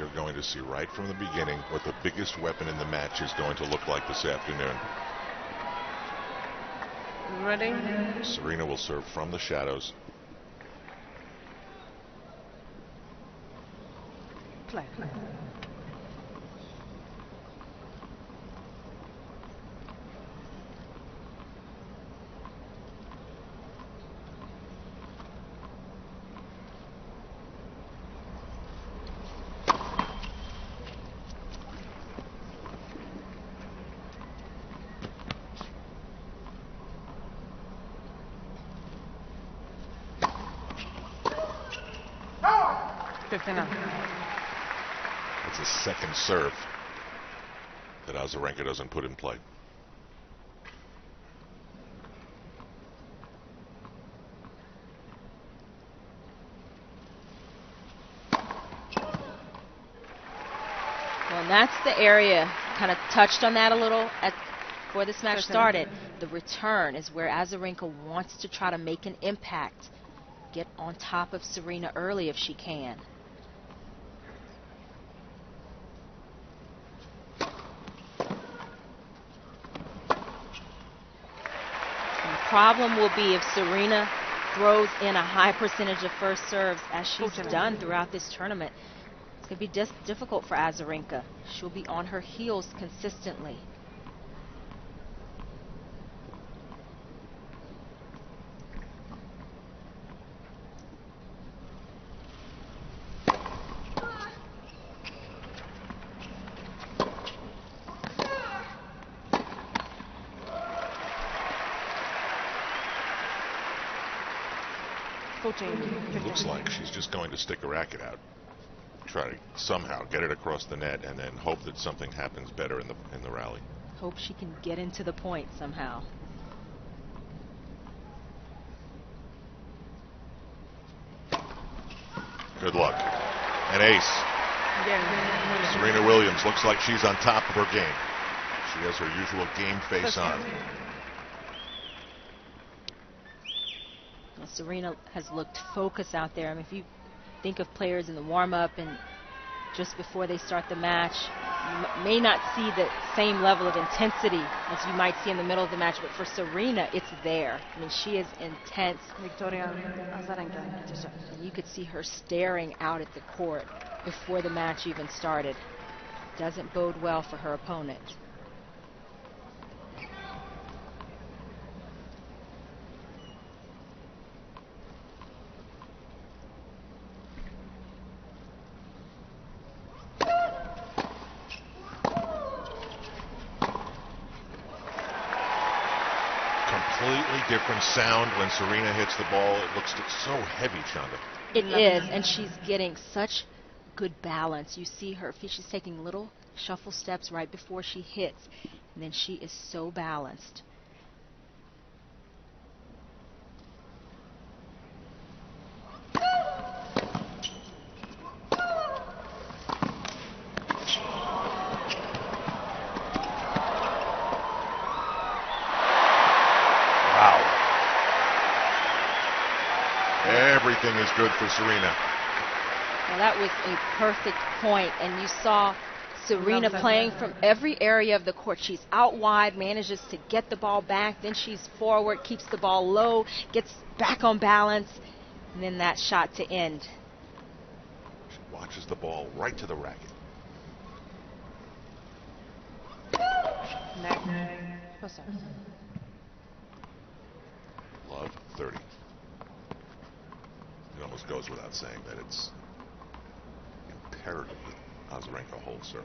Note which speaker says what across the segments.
Speaker 1: We're going to see right from the beginning what the biggest weapon in the match is going to look like this afternoon.
Speaker 2: Ready?
Speaker 1: Serena will serve from the shadows.
Speaker 2: Play.
Speaker 1: It's a second serve that Azarenka doesn't put in play.
Speaker 3: Well, and that's the area, kind of touched on that a little before this match started. The return is where Azarenka wants to try to make an impact. Get on top of Serena early if she can. And the problem will be if Serena throws in a high percentage of first serves, as she's done throughout this tournament. It's going to be difficult for Azarenka. She'll be on her heels consistently.
Speaker 1: It looks like she's just going to stick a racket out, try to somehow get it across the net, and then hope that something happens better in the rally.
Speaker 3: Hope she can get into the point somehow.
Speaker 1: Good luck. An ace.
Speaker 2: Yeah.
Speaker 1: Serena Williams looks like she's on top of her game. She has her usual game face on.
Speaker 3: Well, Serena has looked focused out there. I mean, if you think of players in the warm-up and just before they start the match, you may not see the same level of intensity as you might see in the middle of the match, but for Serena, it's there. I mean, she is intense.
Speaker 2: Azarenka.
Speaker 3: And you could see her staring out at the court before the match even started. Doesn't bode well for her opponent.
Speaker 1: Completely different sound when Serena hits the ball. It looks so heavy, Chanda.
Speaker 3: It is, and she's getting such good balance. You see her feet, she's taking little shuffle steps right before she hits, and then she is so balanced.
Speaker 1: Everything is good for Serena.
Speaker 3: Well, that was a perfect point, and you saw Serena playing from every area of the court. She's out wide, manages to get the ball back, then she's forward, keeps the ball low, gets back on balance, and then that shot to end.
Speaker 1: She watches the ball right to the racket. Love 30. It almost goes without saying that it's imperative that Azarenka holds serve.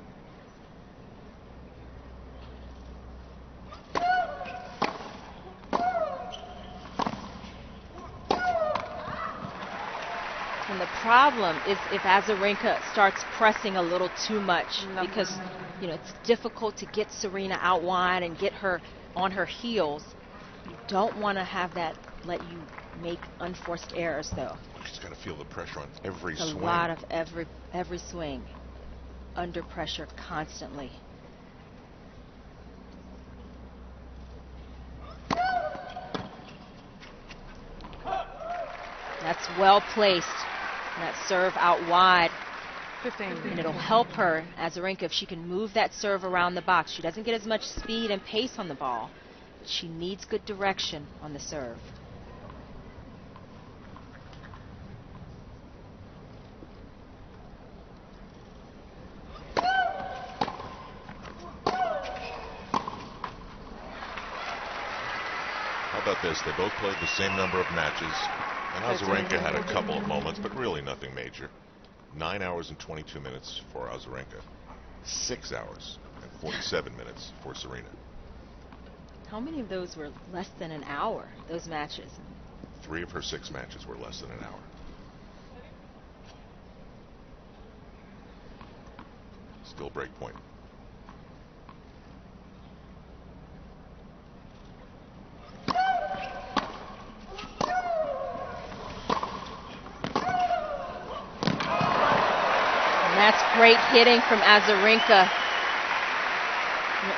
Speaker 3: And the problem is if Azarenka starts pressing a little too much, because it's difficult to get Serena out wide and get her on her heels. You don't want to have that let you make unforced errors, though.
Speaker 1: She's got to feel the pressure on every
Speaker 3: It's
Speaker 1: swing.
Speaker 3: a lot of every swing, under pressure constantly. That's well placed. And that serve out wide
Speaker 2: 15.
Speaker 3: And it'll help her, Azarenka, if she can move that serve around the box. She doesn't get as much speed and pace on the ball, but she needs good direction on the serve.
Speaker 1: How about this? They both played the same number of matches, and Azarenka had a couple of moments, but really nothing major. 9 hours and 22 minutes for Azarenka. 6 hours and 47 minutes for Serena.
Speaker 3: How many of those were less than an hour, those matches?
Speaker 1: 3 of her 6 matches were less than an hour. Still break point.
Speaker 3: That's great hitting from Azarenka.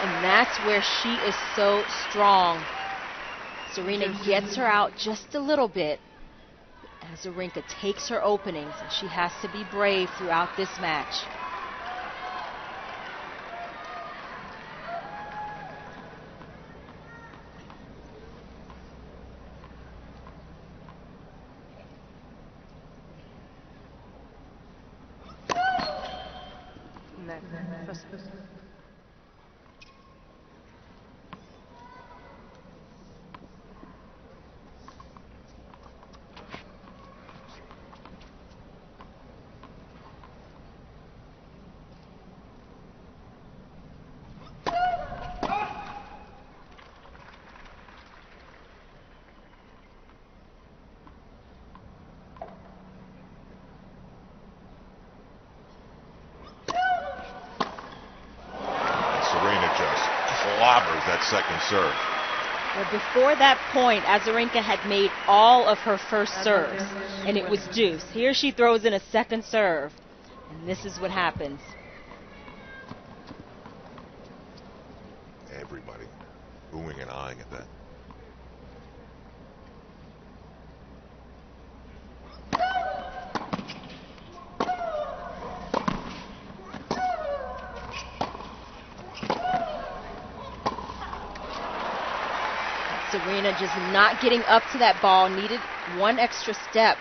Speaker 3: And that's where she is so strong. Serena gets her out just a little bit. Azarenka takes her openings, and she has to be brave throughout this match.
Speaker 1: That second serve.
Speaker 3: Well, before that point, Azarenka had made all of her first serves, and it was deuce. Here she throws in a second serve, and this is what happens.
Speaker 1: Everybody oohing and eyeing at that.
Speaker 3: Serena just not getting up to that ball, needed one extra step.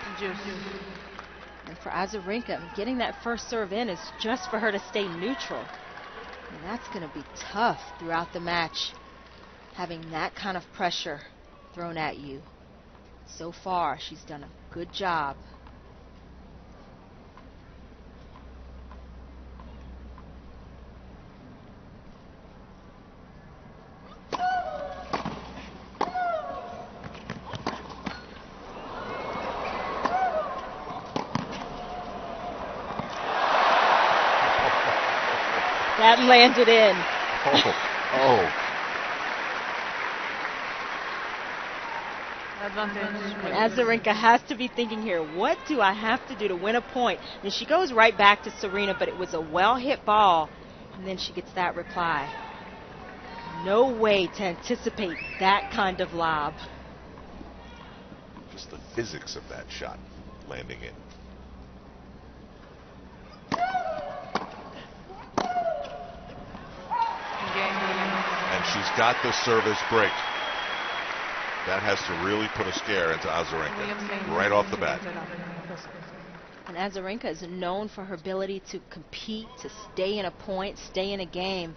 Speaker 3: And for Azarenka, getting that first serve in is just for her to stay neutral. And that's going to be tough throughout the match, having that kind of pressure thrown at you. So far, she's done a good job. That landed in.
Speaker 1: Oh.
Speaker 3: And Azarenka has to be thinking here, what do I have to do to win a point? And she goes right back to Serena, but it was a well-hit ball, and then she gets that reply. No way to anticipate that kind of lob.
Speaker 1: Just the physics of that shot landing in. And she's got the service break. That has to really put a scare into Azarenka right off the bat.
Speaker 3: And Azarenka is known for her ability to compete, to stay in a point, stay in a game.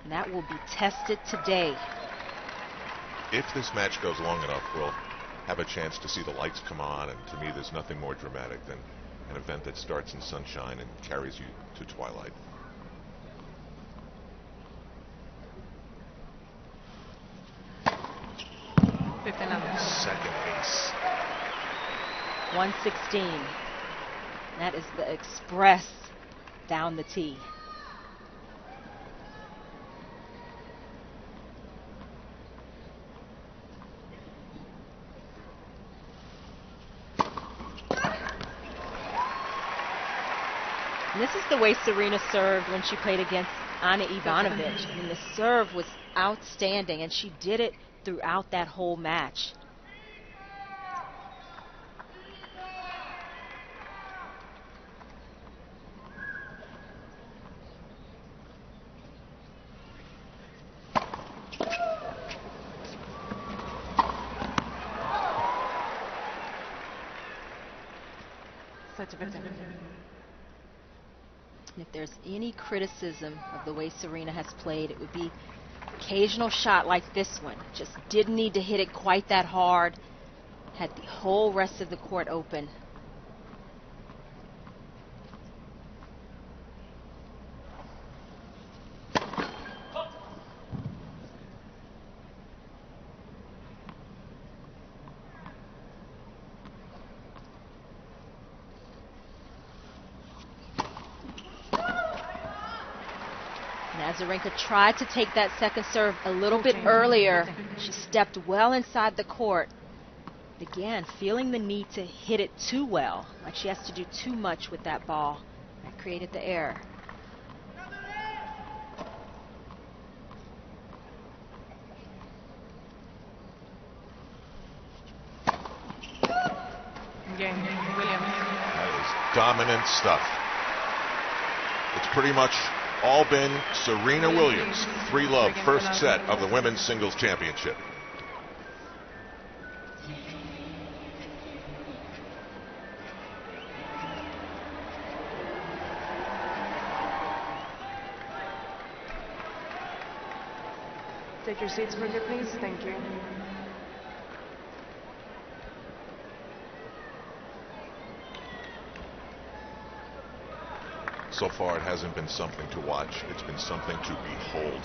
Speaker 3: And that will be tested today.
Speaker 1: If this match goes long enough, we'll have a chance to see the lights come on. And to me, there's nothing more dramatic than an event that starts in sunshine and carries you to twilight. Second ace.
Speaker 3: 116. That is the express down the tee. And this is the way Serena served when she played against Ana Ivanovic. I mean, the serve was outstanding, and she did it throughout that whole match.
Speaker 2: Such a good time.
Speaker 3: If there's any criticism of the way Serena has played, it would be occasional shot like this one. Just didn't need to hit it quite that hard. Had the whole rest of the court open. Azarenka tried to take that second serve a little bit earlier. She stepped well inside the court. Again, feeling the need to hit it too well, like she has to do too much with that ball. That created the error.
Speaker 2: Game, Williams.
Speaker 1: That is dominant stuff. It's pretty much all been Serena Williams. 3-love first set of the women's singles championship.
Speaker 2: Take your seats for me, please. Thank you.
Speaker 1: So far, it hasn't been something to watch. It's been something to behold.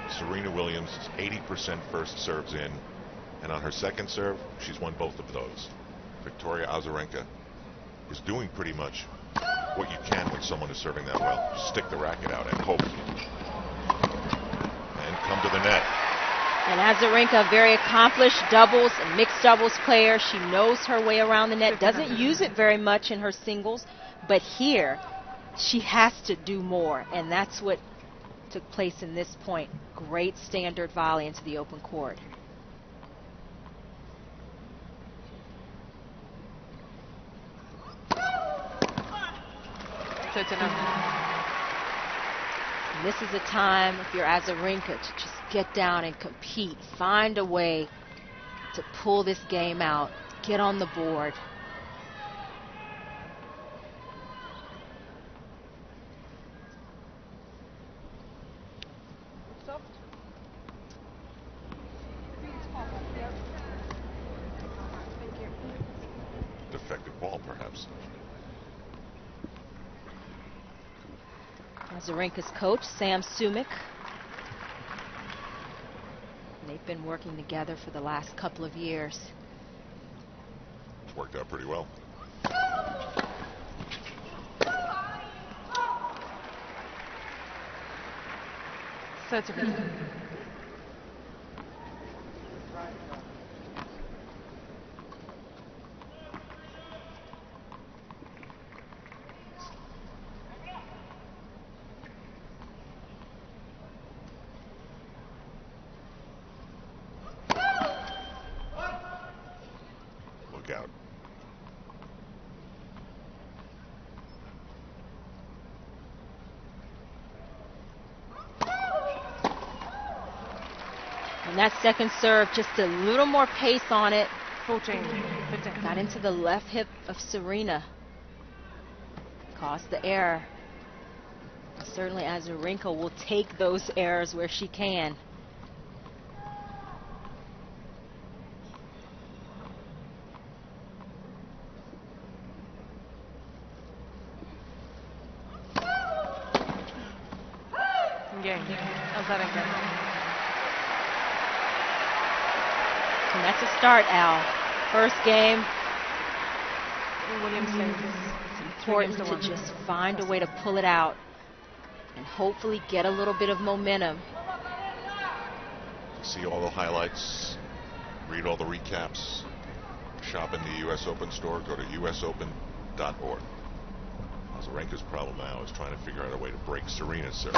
Speaker 1: Serena Williams is 80% first serves in, and on her second serve, she's won both of those. Victoria Azarenka is doing pretty much what you can when someone is serving that well. Just stick the racket out and hope. And come to the net.
Speaker 3: And Azarenka, a very accomplished doubles and mixed doubles player. She knows her way around the net. Doesn't use it very much in her singles, but here, she has to do more, and that's what took place in this point. Great standard volley into the open court.
Speaker 2: That's enough.
Speaker 3: And this is a time, if you're Azarenka, to just get down and compete. Find a way to pull this game out. Get on the board.
Speaker 1: Defective ball, perhaps.
Speaker 3: Azarenka's coach, Sam Sumik. They've been working together for the last couple of years.
Speaker 1: It's worked out pretty well.
Speaker 2: Such a good.
Speaker 1: Look out.
Speaker 3: And that second serve, just a little more pace on it.
Speaker 2: 14.
Speaker 3: Got into the left hip of Serena. Caused the error. Certainly Azarenka will take those errors where she can.
Speaker 2: Game, Azarenka.
Speaker 3: And that's a start, Al. First game.
Speaker 2: Williams
Speaker 3: It's important to just find a way to pull it out and hopefully get a little bit of momentum.
Speaker 1: See all the highlights, read all the recaps, shop in the US Open store, go to usopen.org. Azarenka's problem now is trying to figure out a way to break Serena's serve.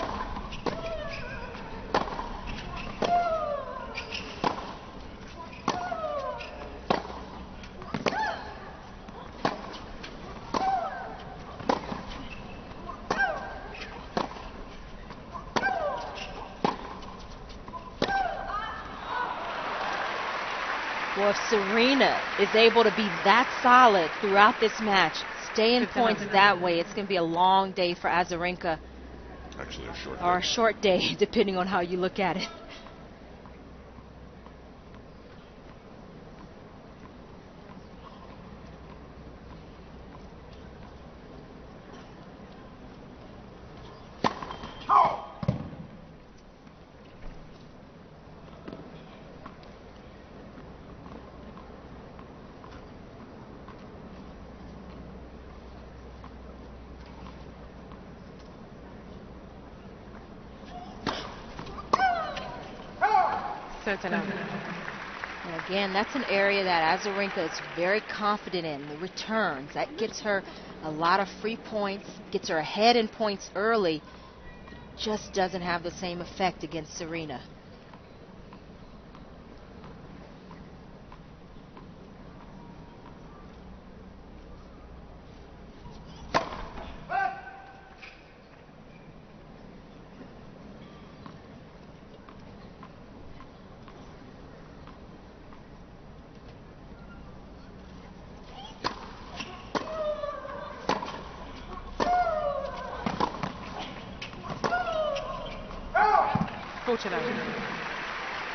Speaker 3: Well, if Serena is able to be that solid throughout this match, it's stay in points that way, it's going to be a long day for Azarenka.
Speaker 1: Actually, a short day.
Speaker 3: Or a short day, depending on how you look at it. And again, that's an area that Azarenka is very confident in, the returns. That gets her a lot of free points, gets her ahead in points early, just doesn't have the same effect against Serena.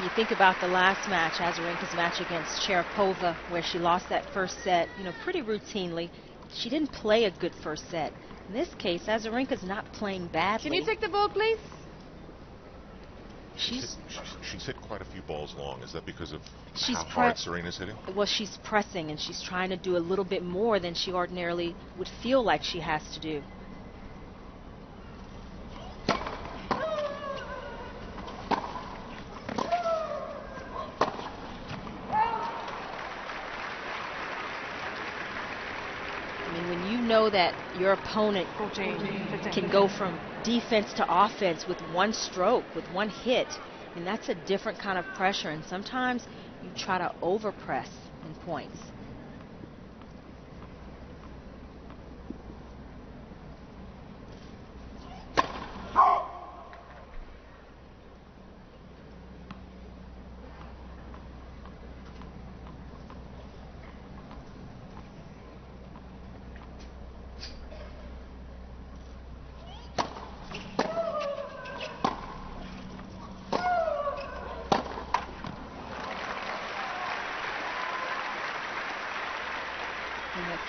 Speaker 3: You think about the last match, Azarenka's match against Sharapova, where she lost that first set, pretty routinely. She didn't play a good first set. In this case, Azarenka's not playing badly.
Speaker 2: Can you take the ball, please?
Speaker 1: She's hit quite a few balls long. Is that because of how hard Serena's hitting?
Speaker 3: Well, she's pressing, and she's trying to do a little bit more than she ordinarily would feel like she has to do. Know that your opponent can go from defense to offense with one stroke, with one hit, and that's a different kind of pressure, and sometimes you try to overpress in points.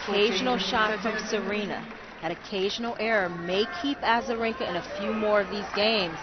Speaker 3: Occasional shot from Serena, that occasional error may keep Azarenka in a few more of these games.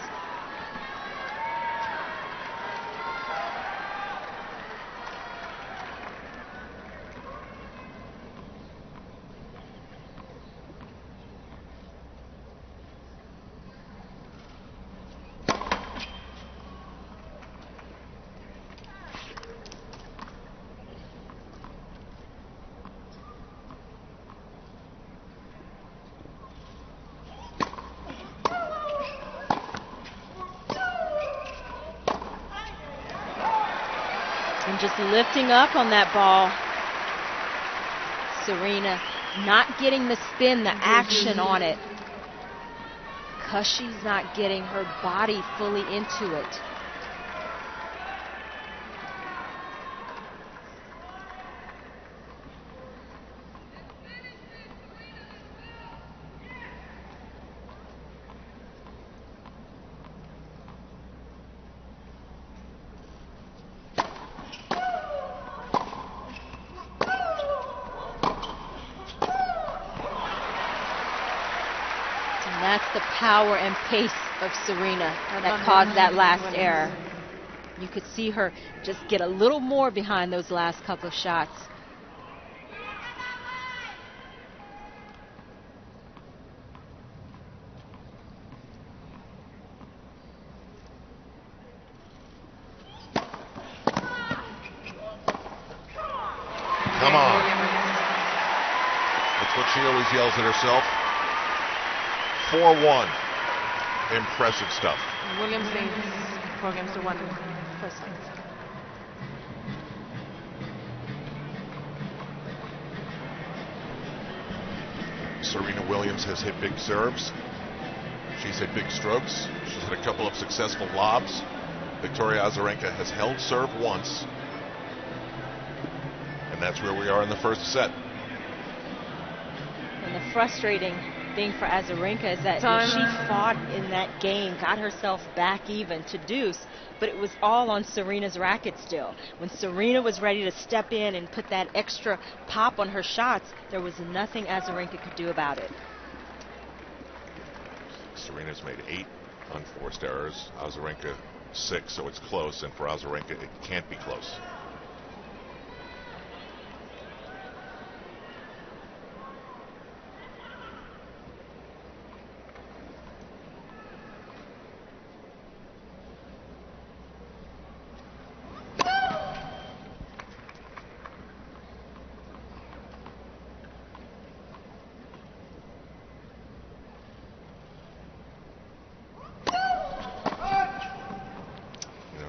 Speaker 3: Just lifting up on that ball. Serena not getting the spin, the action on it, because she's not getting her body fully into it. That's the power and pace of Serena that caused that last error. You could see her just get a little more behind those last couple of shots.
Speaker 1: Come on. That's what she always yells at herself. 4-1. Impressive stuff.
Speaker 2: Williams leads 4-1 first set.
Speaker 1: Serena Williams has hit big serves. She's hit big strokes. She's hit a couple of successful lobs. Victoria Azarenka has held serve once. And that's where we are in the first set.
Speaker 3: And the frustrating thing for Azarenka is that she fought in that game, got herself back even to deuce, but it was all on Serena's racket still. When Serena was ready to step in and put that extra pop on her shots, there was nothing Azarenka could do about it.
Speaker 1: Serena's made 8 unforced errors, Azarenka 6, so it's close, and for Azarenka it can't be close.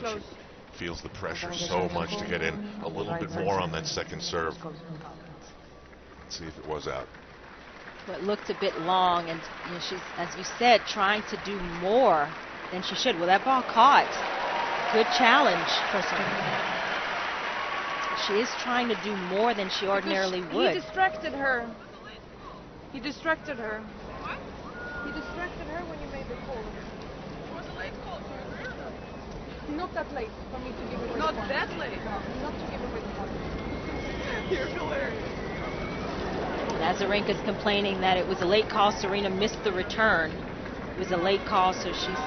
Speaker 1: She feels the pressure so much to get in a little bit more on that second serve. Let's see if it was out.
Speaker 3: Well, it looked a bit long, and she's, as you said, trying to do more than she should. Well, that ball caught. Good challenge for Serena. She is trying to do more than she ordinarily would.
Speaker 2: He distracted her. He distracted her. He distracted her when you made the call.
Speaker 4: It was a late call.
Speaker 2: Not that late for me to give away
Speaker 4: Not
Speaker 2: the point.
Speaker 4: that late.
Speaker 2: No, not to give away the point.
Speaker 4: You're hilarious.
Speaker 3: Azarenka's complaining that it was a late call. Serena missed the return. It was a late call, so she's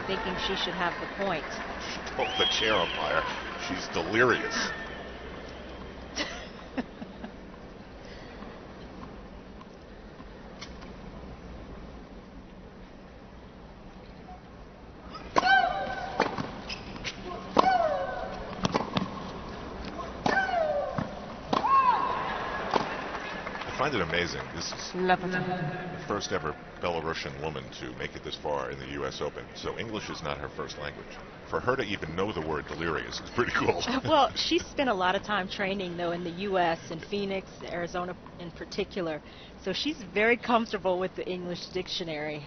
Speaker 3: thinking she should have the point.
Speaker 1: Oh, the chair umpire. She's delirious. I find it amazing. This is the first ever Belarusian woman to make it this far in the U.S. Open, so English is not her first language. For her to even know the word delirious is pretty cool.
Speaker 3: Well, she spent a lot of time training, though, in the U.S., in Phoenix, Arizona in particular, so she's very comfortable with the English dictionary.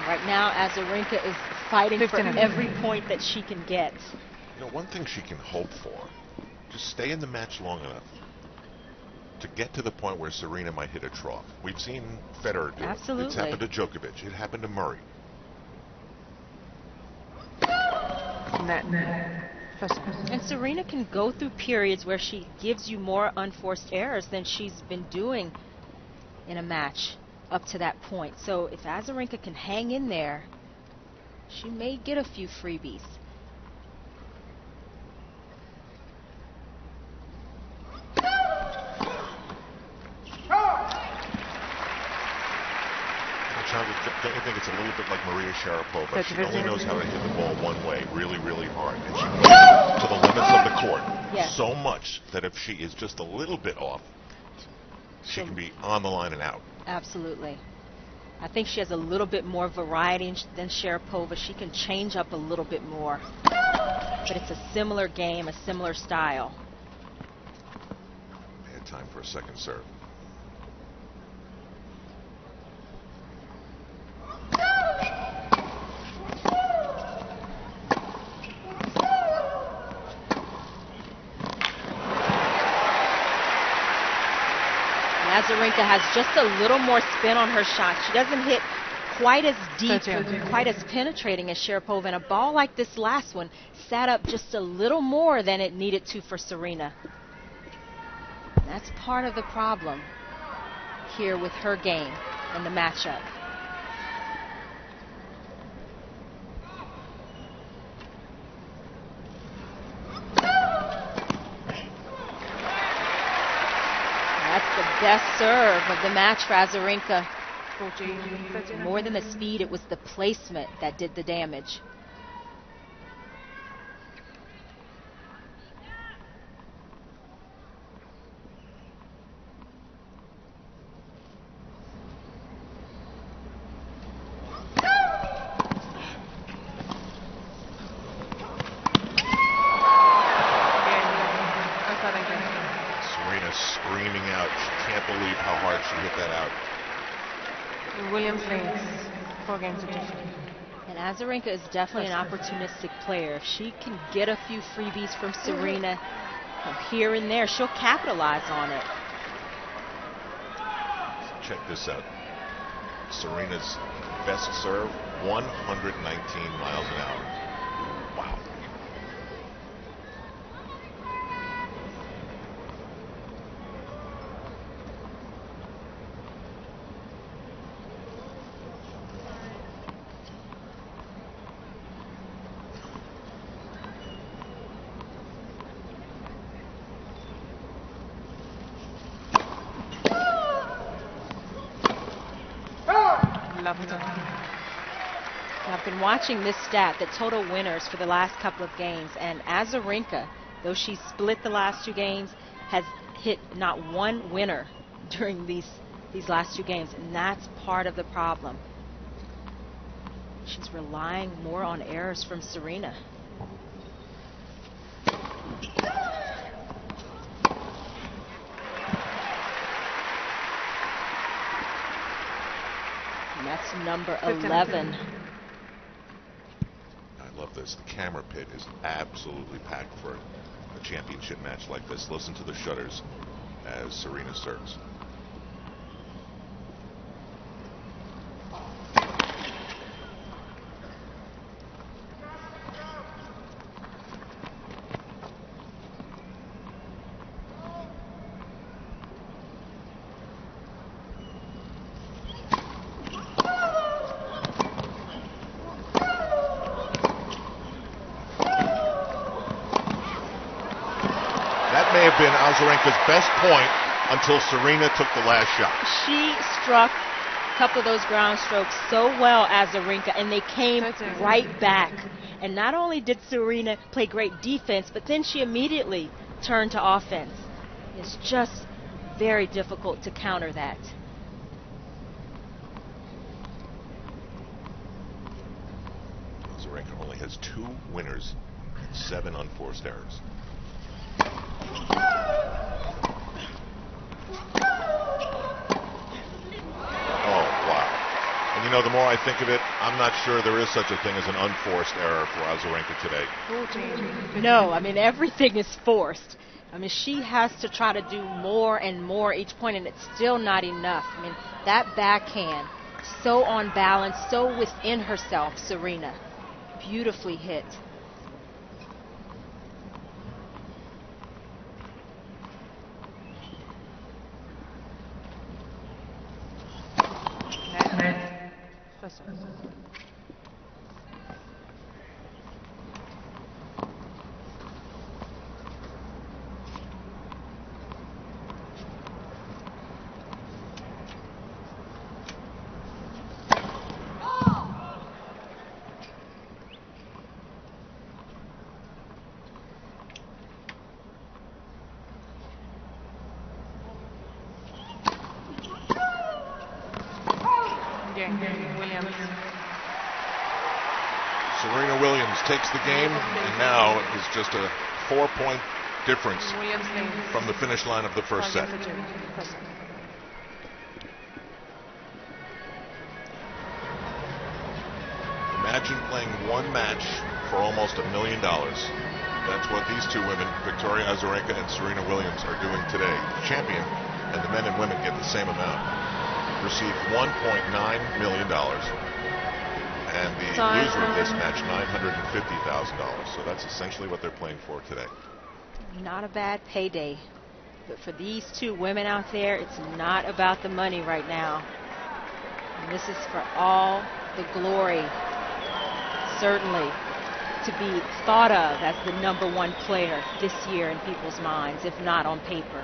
Speaker 3: Right now, Azarenka is fighting for every point that she can get.
Speaker 1: You know, one thing she can hope for, just stay in the match long enough to get to the point where Serena might hit a trough. We've seen Federer do it.
Speaker 3: Absolutely.
Speaker 1: It's happened to Djokovic. It happened to Murray.
Speaker 3: And Serena can go through periods where she gives you more unforced errors than she's been doing in a match up to that point. So if Azarenka can hang in there, she may get a few freebies.
Speaker 1: Don't you think it's a little bit like Maria Sharapova? She only knows how to hit the ball one way, really, really hard. And she plays to the limits of the court so much that if she is just a little bit off, she can be on the line and out.
Speaker 3: Absolutely. I think she has a little bit more variety than Sharapova. She can change up a little bit more. But it's a similar game, a similar style.
Speaker 1: They had time for a second serve.
Speaker 3: Azarenka has just a little more spin on her shot. She doesn't hit quite as deep and quite as penetrating as Sharapova. And a ball like this last one sat up just a little more than it needed to for Serena. That's part of the problem here with her game and the matchup. That's the best serve of the match for Azarenka. More than the speed, it was the placement that did the damage.
Speaker 1: Screaming out, she can't believe
Speaker 2: Williams leads 4-2.
Speaker 3: And Azarenka is definitely an opportunistic player. If she can get a few freebies from Serena here and there, she'll capitalize on it.
Speaker 1: Check this out. Serena's best serve, 119 miles an hour. Wow.
Speaker 3: I've been watching this stat, the total winners for the last couple of games, and Azarenka, though she split the last 2 games, has hit not one winner during these last 2 games, and that's part of the problem. She's relying more on errors from Serena. And that's number 11.
Speaker 1: I love this. The camera pit is absolutely packed for a championship match like this. Listen to the shudders as Serena serves. May have been Azarenka's best point until Serena took the last shot.
Speaker 3: She struck a couple of those ground strokes so well, Azarenka, and they came right back. And not only did Serena play great defense, but then she immediately turned to offense. It's just very difficult to counter that.
Speaker 1: Azarenka only has 2 winners and 7 unforced errors. You know, the more I think of it, I'm not sure there is such a thing as an unforced error for Azarenka today.
Speaker 3: No, I mean, everything is forced. I mean, she has to try to do more and more each point, and it's still not enough. I mean, that backhand, so on balance, so within herself, Serena. Beautifully hit.
Speaker 2: Williams.
Speaker 1: Serena Williams takes the game, and now it is just a 4-point difference from the finish line of the first set. Imagine playing one match for almost $1 million. That's what these 2 women, Victoria Azarenka and Serena Williams, are doing today. The champion and the men and women get the same amount. Receive $1.9 million. And the loser of this match, $950,000. So that's essentially what they're playing for today.
Speaker 3: Not a bad payday. But for these 2 women out there, it's not about the money right now. And this is for all the glory, certainly, to be thought of as the #1 player this year in people's minds, if not on paper.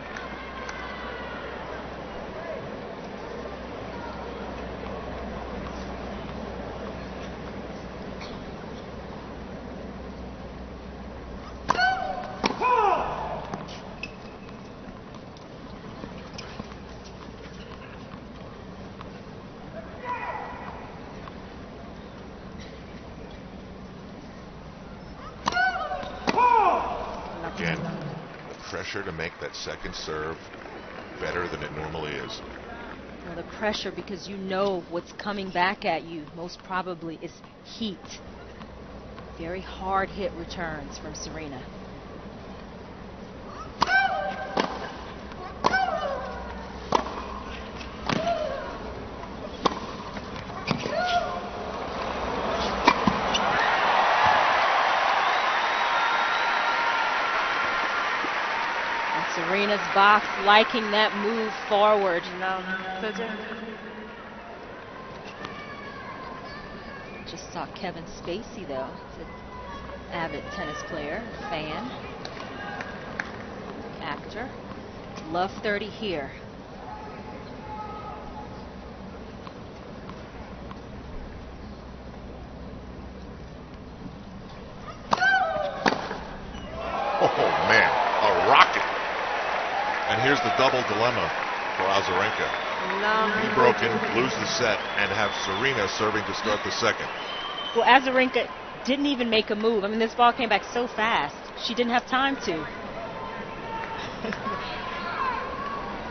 Speaker 1: Again, the pressure to make that second serve better than it normally is.
Speaker 3: Well, the pressure, because you know what's coming back at you most probably is heat. Very hard hit returns from Serena. Serena's box liking that move forward. Just saw Kevin Spacey, though. He's an avid tennis player, fan, actor. Love 30 here.
Speaker 1: Oh, man, a rocket. And here's the double dilemma for Azarenka. Be broken, lose the set, and have Serena serving to start the second.
Speaker 3: Well, Azarenka didn't even make a move. I mean, this ball came back so fast. She didn't have time to. I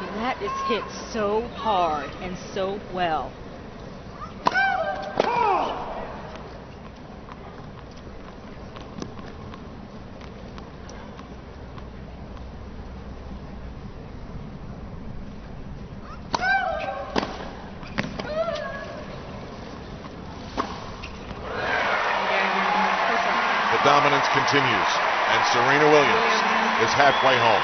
Speaker 3: mean, that is hit so hard and so well.
Speaker 1: Dominance continues, and Serena Williams is halfway home.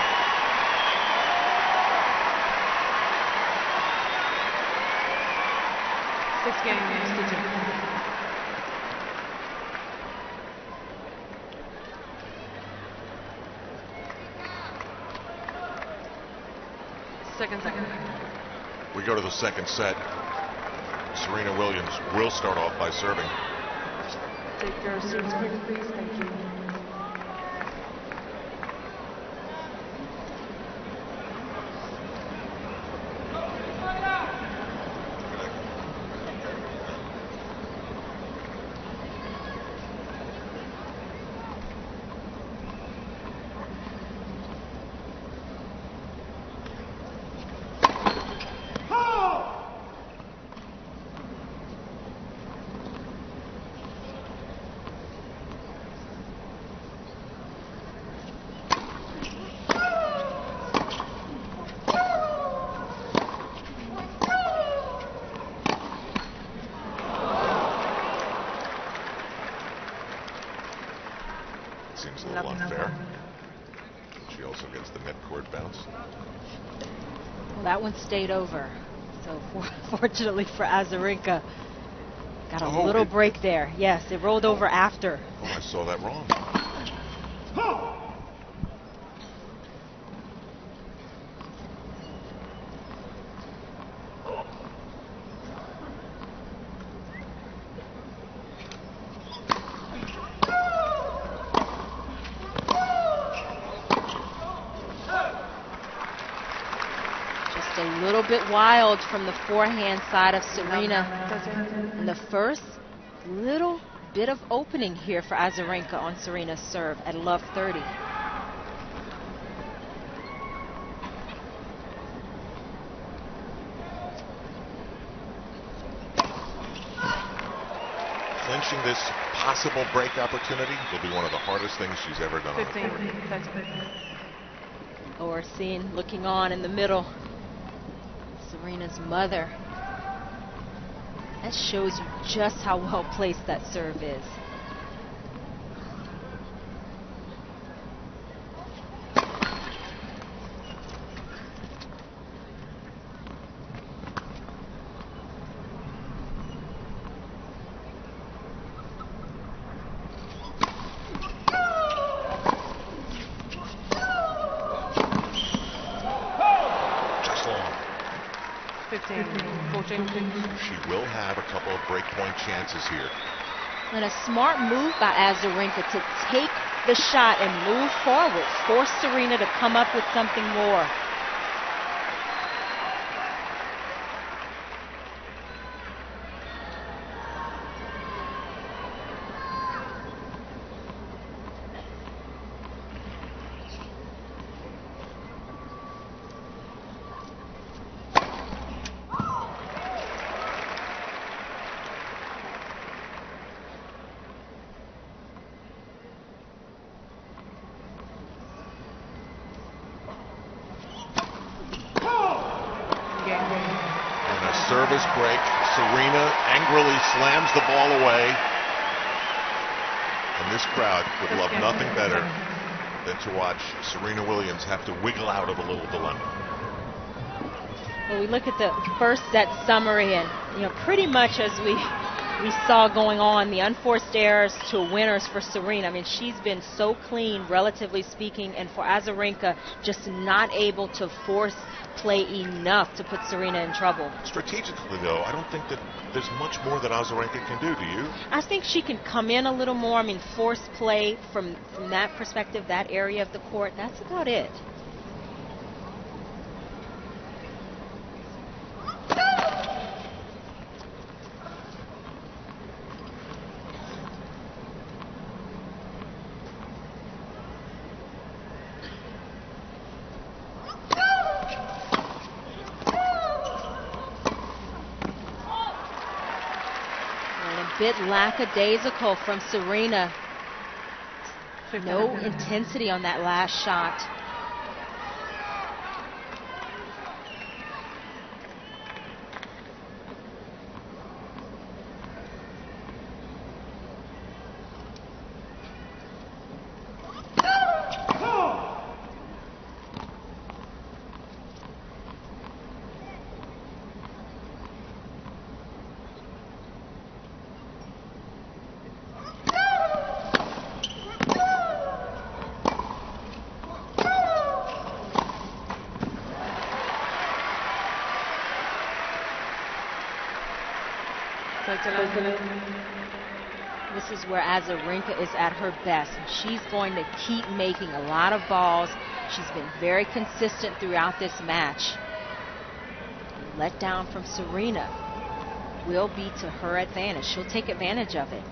Speaker 2: Six games to 2. Second.
Speaker 1: We go to the second set. Serena Williams will start off by serving.
Speaker 2: Take your seats quick, please. Thank you.
Speaker 1: Seems a little unfair. She also gets the net court bounce.
Speaker 3: Well, that one stayed over. So fortunately for Azarenka, got a little break there. Yes, it rolled over after.
Speaker 1: Oh, I saw that wrong.
Speaker 3: A little bit wild from the forehand side of Serena. And the first little bit of opening here for Azarenka on Serena's serve at love 30.
Speaker 1: Clinching this possible break opportunity will be one of the hardest things she's ever done.
Speaker 2: 15.
Speaker 3: Or seen looking on in the middle. Serena's mother. That shows you just how well placed that serve is.
Speaker 1: She will have a couple of breakpoint chances here.
Speaker 3: And a smart move by Azarenka to take the shot and move forward. Force Serena to come up with something more.
Speaker 1: this break. Serena angrily slams the ball away. And this crowd would love nothing better than to watch Serena Williams have to wiggle out of a little dilemma.
Speaker 3: Well, we look at the first set summary, and pretty much as we saw going on, the unforced errors to winners for Serena. I mean, she's been so clean, relatively speaking, and for Azarenka, just not able to force play enough to put Serena in trouble.
Speaker 1: Strategically, though, I don't think that there's much more that Azarenka can do you?
Speaker 3: I think she can come in a little more. I mean, force play from that perspective, that area of the court, that's about it. Bit lackadaisical from Serena. No intensity on that last shot. This is where Azarenka is at her best. She's going to keep making a lot of balls. She's been very consistent throughout this match. Let down from Serena will be to her advantage. She'll take advantage of it.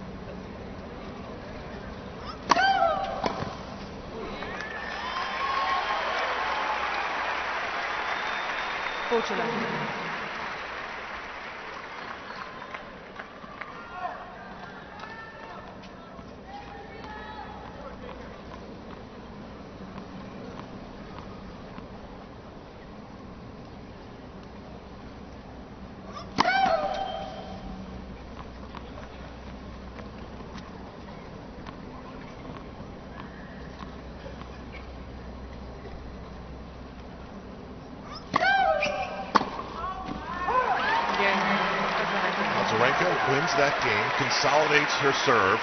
Speaker 1: Azarenka wins that game, consolidates her serve,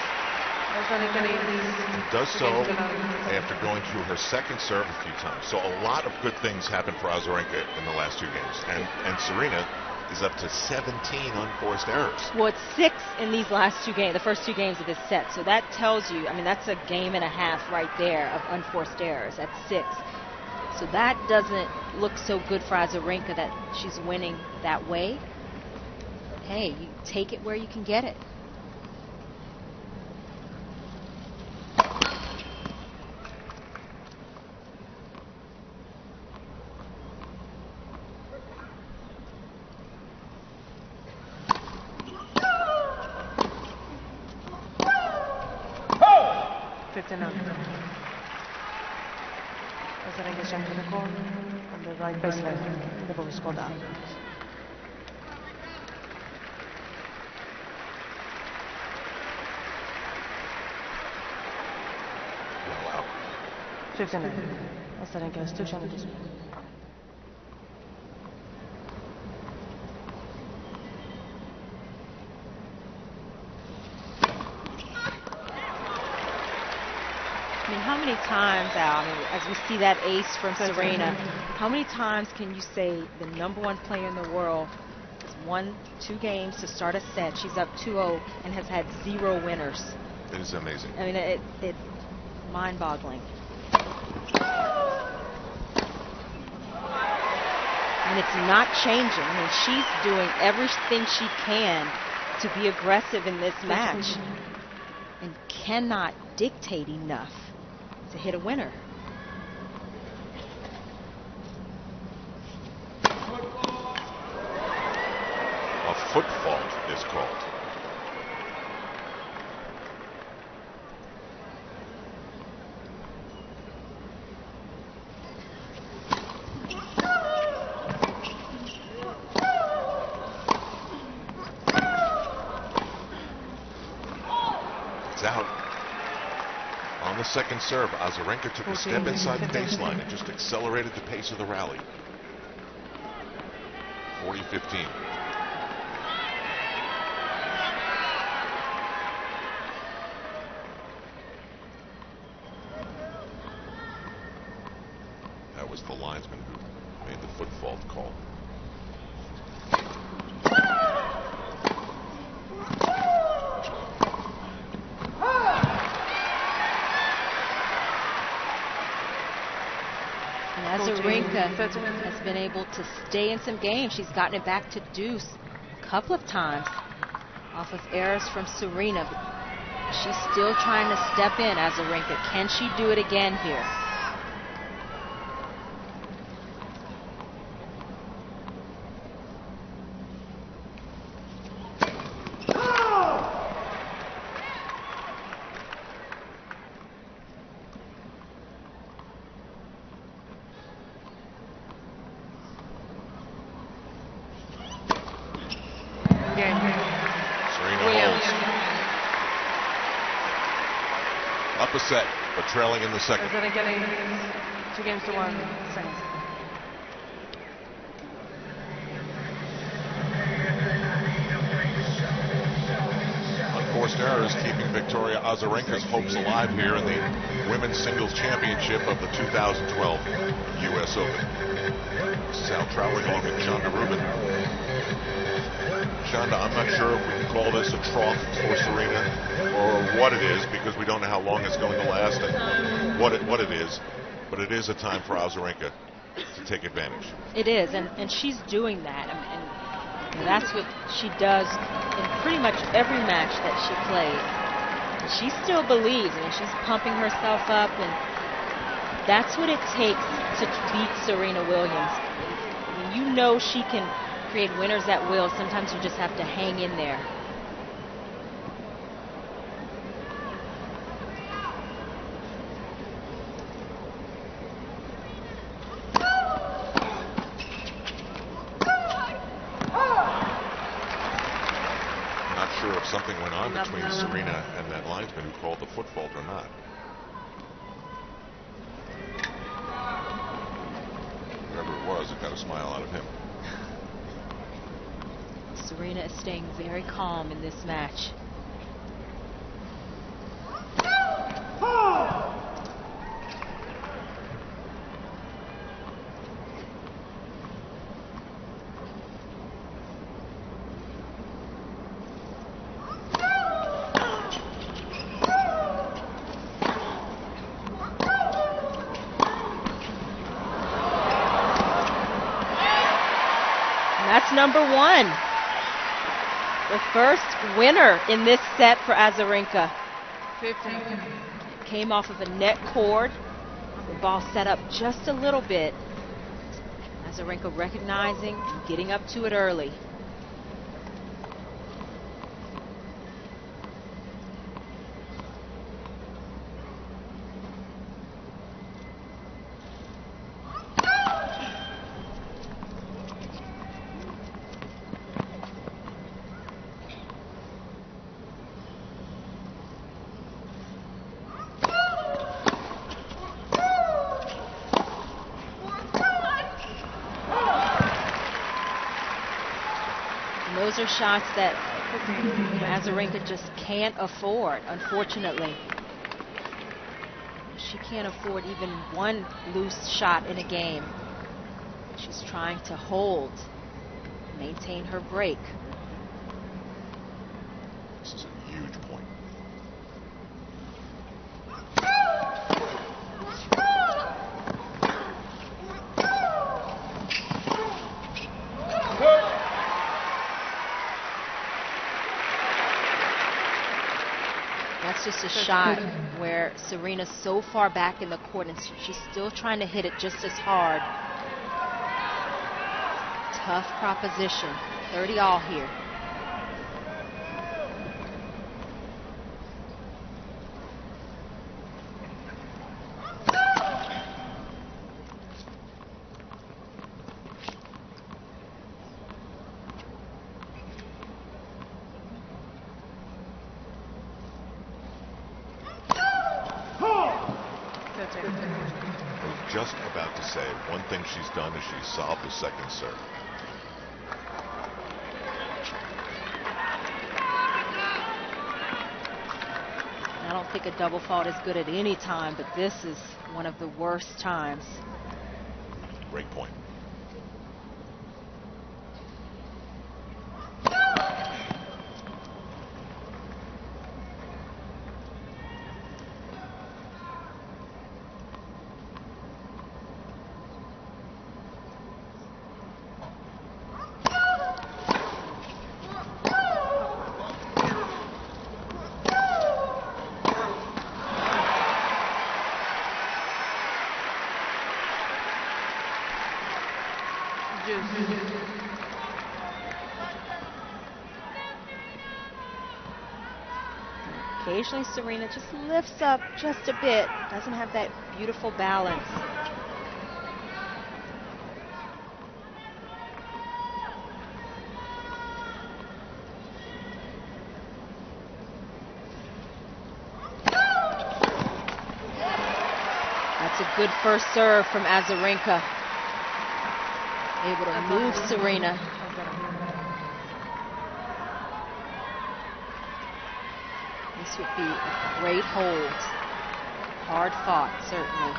Speaker 1: and does so after going through her second serve a few times. So a lot of good things happened for Azarenka in the last two games. And Serena is up to 17 unforced errors.
Speaker 3: Well, it's 6 in these last two games, the first two games of this set. So that tells you, I mean, that's a game and a half right there of unforced errors. That's 6. So that doesn't look so good for Azarenka that she's winning that way. Hey, you take it where you can get it.
Speaker 5: Azarenka jumped to the court on the right baseline. The ball is called out.
Speaker 1: Wow.
Speaker 5: 59. Azarenka is 2 chances.
Speaker 3: I mean, how many times, Al, I mean, as we see that ace from Serena, how many times can you say the #1 player in the world has won 2 games to start a set, she's up 2-0, and has had 0 winners?
Speaker 1: It is amazing.
Speaker 3: I mean, it's mind-boggling. And it's not changing. I mean, she's doing everything she can to be aggressive in this match and cannot dictate enough to hit a winner.
Speaker 1: A foot fault is called. It's out. On the second serve, Azarenka took a step inside the baseline and just accelerated the pace of the rally. 40-15. That was the linesman who made the foot fault call.
Speaker 3: Azarenka has been able to stay in some games. She's gotten it back to deuce a couple of times off of errors from Serena. But she's still trying to step in, Azarenka. Can she do it again here?
Speaker 1: Serena holds. Up a set, but trailing in the second.
Speaker 5: Instead of getting 2-1 seconds.
Speaker 1: Unforced errors keeping Victoria Azarenka's hopes alive here in the women's singles championship of the 2012 U.S. Open. Sal Trower along with Chanda Rubin. Chanda, I'm not sure if we can call this a trough for Serena or what it is, because we don't know how long it's going to last and what it is. But it is a time for Azarenka to take advantage.
Speaker 3: It is, and she's doing that. And that's what she does in pretty much every match that she plays. She still believes. I mean, she's pumping herself up, and that's what it takes to beat Serena Williams. I mean, you know she can create winners at will. Sometimes you just have to hang in there.
Speaker 1: Not sure if something went on between Serena and that linesman who called the foot fault or not. Whoever it was, it got a smile out of him.
Speaker 3: Serena is staying very calm in this match. And that's number one. The first winner in this set for Azarenka.
Speaker 2: 15.
Speaker 3: It came off of a net cord. The ball set up just a little bit. Azarenka recognizing and getting up to it early. Those are shots that Azarenka just can't afford, unfortunately. She can't afford even one loose shot in a game. She's trying to hold, maintain her break.
Speaker 1: This is a huge point.
Speaker 3: That's just a shot where Serena's so far back in the court and she's still trying to hit it just as hard. Tough proposition. 30-all here.
Speaker 5: That's it.
Speaker 1: I was just about to say, one thing she's done is she's solved the second serve.
Speaker 3: I don't think a double fault is good at any time, but this is one of the worst times.
Speaker 1: Great point.
Speaker 3: Occasionally Serena just lifts up just a bit, doesn't have that beautiful balance. That's a good first serve from Azarenka. Able to move Serena. This would be a great hold. Hard fought, certainly.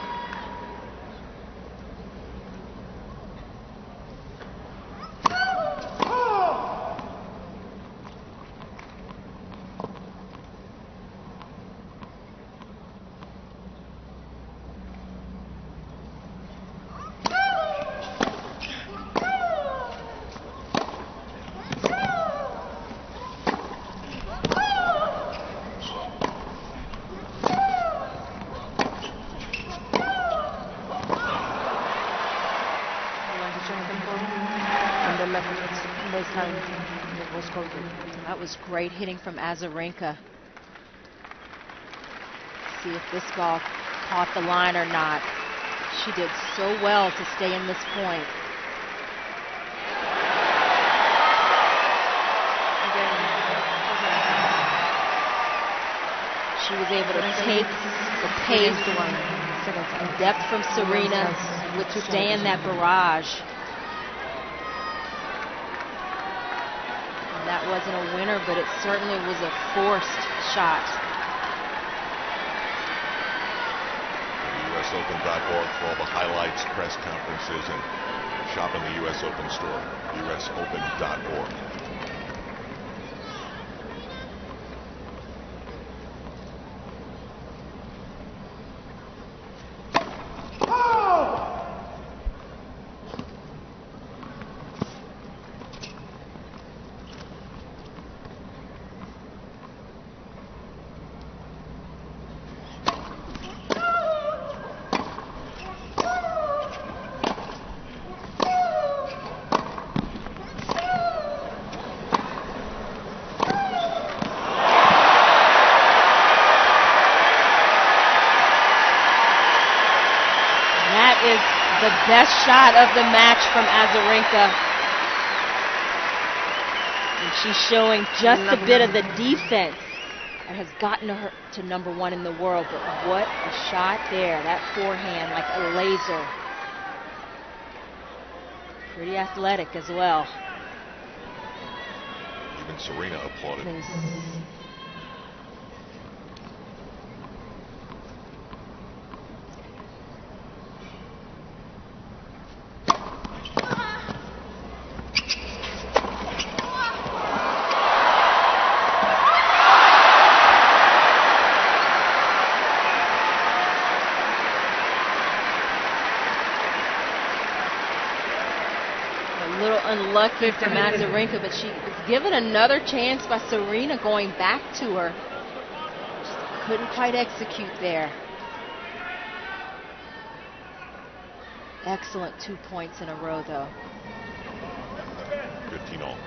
Speaker 3: That was great hitting from Azarenka. See if this ball caught the line or not. She did so well to stay in this point. She was able to take the pace and depth from Serena and withstand that barrage. That wasn't a winner, but it certainly was a forced shot.
Speaker 1: USOpen.org for all the highlights, press conferences, and shop in the US Open store, USOpen.org.
Speaker 3: The best shot of the match from Azarenka. And she's showing just a bit of the defense that has gotten her to #1 in the world. But what a shot there. That forehand like a laser. Pretty athletic as well.
Speaker 1: Even Serena applauded.
Speaker 3: Unlucky for Azarenka, but she was given another chance by Serena going back to her. Just couldn't quite execute there. Excellent 2 points in a row, though.
Speaker 1: 15-all.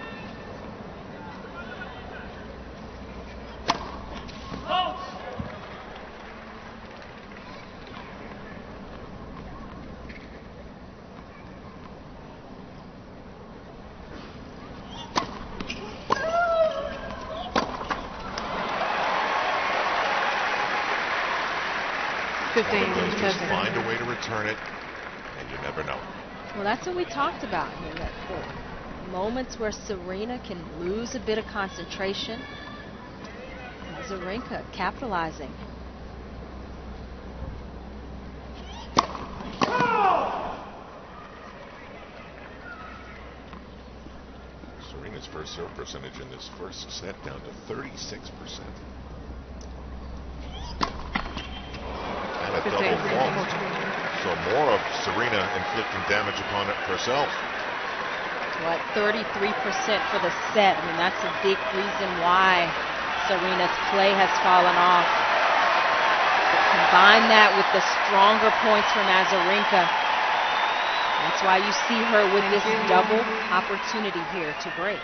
Speaker 1: Just find a way to return it, and you never know.
Speaker 3: Well, that's what we talked about here. That the moments where Serena can lose a bit of concentration. Azarenka capitalizing.
Speaker 1: Serena's first serve percentage in this first set down to 36%. And a double fault. So more of Serena inflicting damage upon it herself.
Speaker 3: What, 33% for the set? I mean, that's a big reason why Serena's play has fallen off. But combine that with the stronger points from Azarenka. That's why you see her with this double opportunity here to break.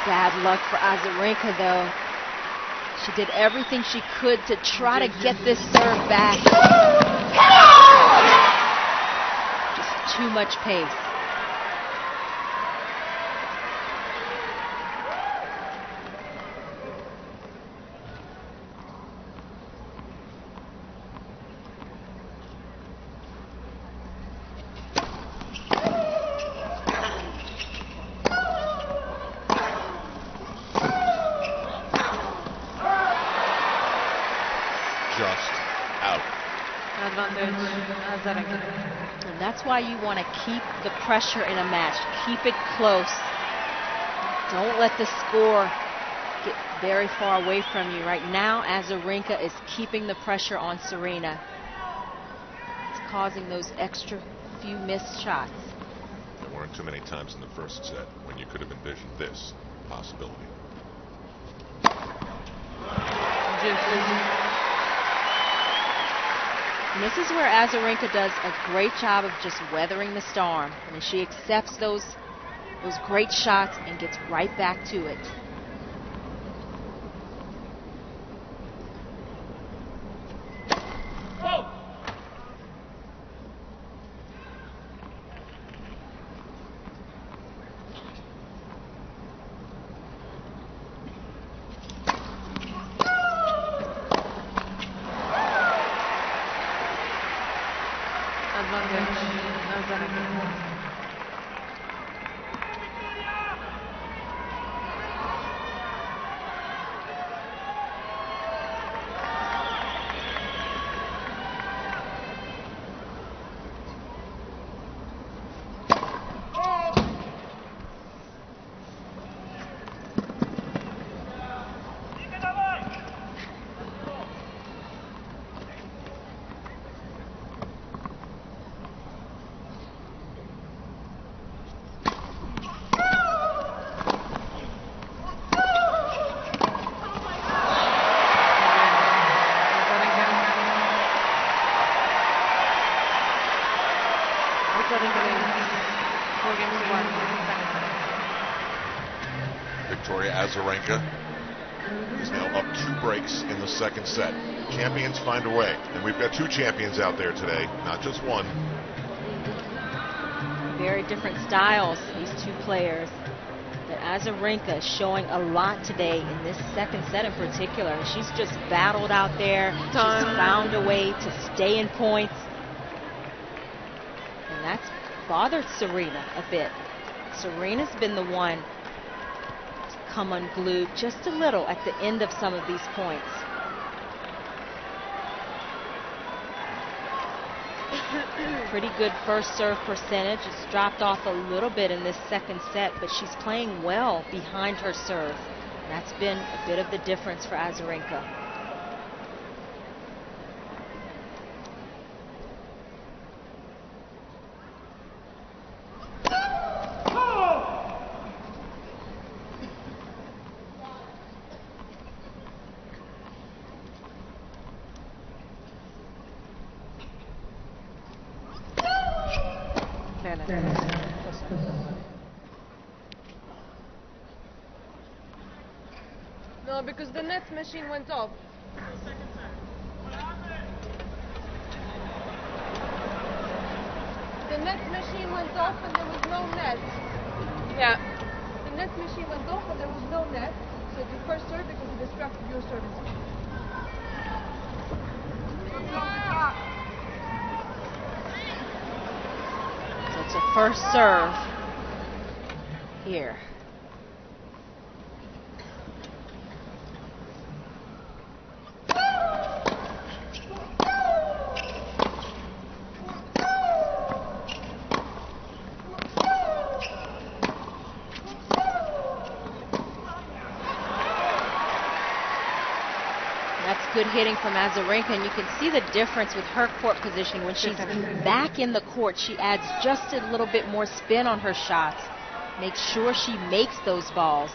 Speaker 3: Bad luck for Azarenka, though. She did everything she could to try to get this serve back. Just too much pace. And that's why you want to keep the pressure in a match. Keep it close. Don't let the score get very far away from you. Right now, Azarenka is keeping the pressure on Serena. It's causing those extra few missed shots.
Speaker 1: There weren't too many times in the first set when you could have envisioned this possibility.
Speaker 3: And this is where Azarenka does a great job of just weathering the storm. I mean, she accepts those great shots and gets right back to it.
Speaker 1: Azarenka is now up 2 breaks in the second set. Champions find a way, and we've got 2 champions out there today, not just one.
Speaker 3: Very different styles, these 2 players. But Azarenka is showing a lot today in this second set in particular. She's just battled out there. She's found a way to stay in points. And that's bothered Serena a bit. Serena's been the one come unglued just a little at the end of some of these points. Pretty good first serve percentage. It's dropped off a little bit in this second set, but she's playing well behind her serve. That's been a bit of the difference for Azarenka.
Speaker 2: No, because the net machine went off. The net machine went off and there was no net. Yeah. The net machine went off and there was no net. So it's your first serve because it distracted your service.
Speaker 3: So it's a first serve here. Good hitting from Azarenka, and you can see the difference with her court position. When she's back in the court, she adds just a little bit more spin on her shots. Make sure she makes those balls.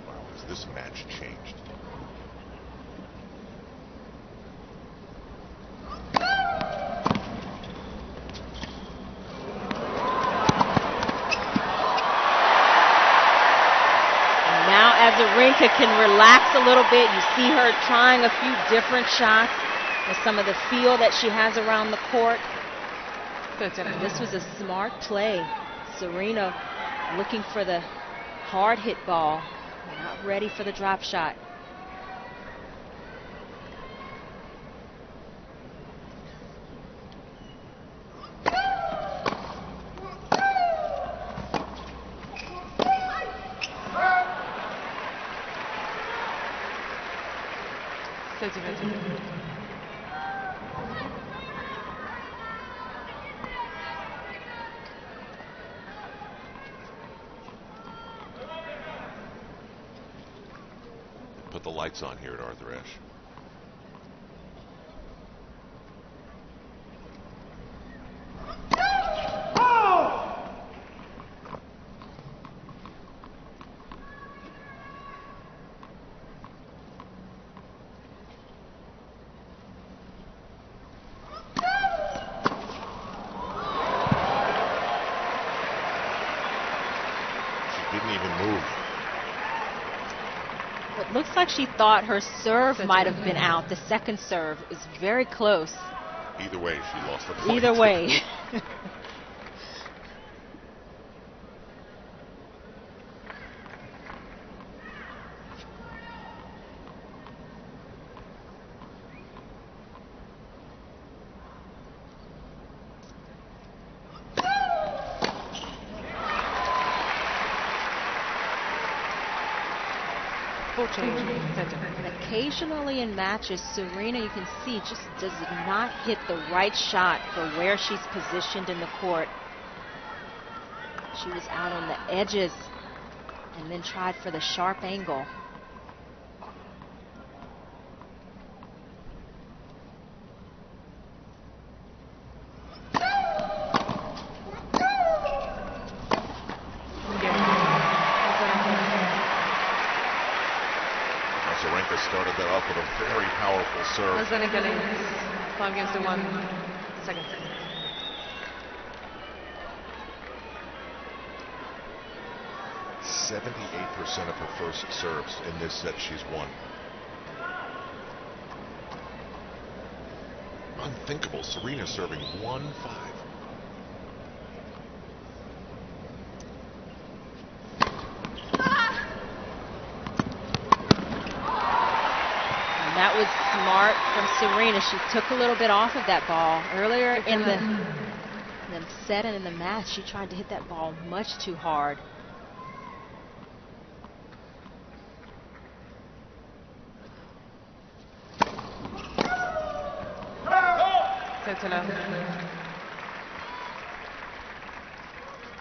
Speaker 1: Wow, has this match changed?
Speaker 3: Azarenka can relax a little bit. You see her trying a few different shots with some of the feel that she has around the court. This was a smart play. Serena looking for the hard hit ball, not ready for the drop shot.
Speaker 1: Put the lights on here at Arthur Ashe.
Speaker 3: It looks like she thought her serve might have been out. The second serve is very close.
Speaker 1: Either way, she lost the point.
Speaker 3: Either way. And occasionally in matches, Serena, you can see, just does not hit the right shot for where she's positioned in the court. She was out on the edges and then tried for the sharp angle.
Speaker 1: Azarenka started that off with a very powerful serve.
Speaker 5: Azarenka leads 5-1 second.
Speaker 1: 78% of her first serves in this set she's won. Unthinkable. Serena serving 1-5.
Speaker 3: That was smart from Serena. She took a little bit off of that ball. Earlier in the set and in the match, she tried to hit that ball much too hard.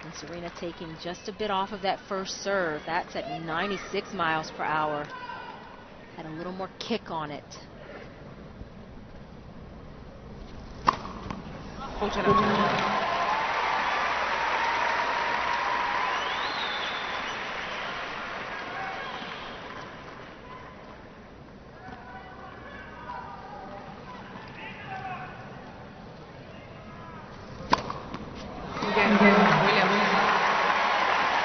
Speaker 3: And And Serena taking just a bit off of that first serve. That's at 96 miles per hour. Had a little more kick on it.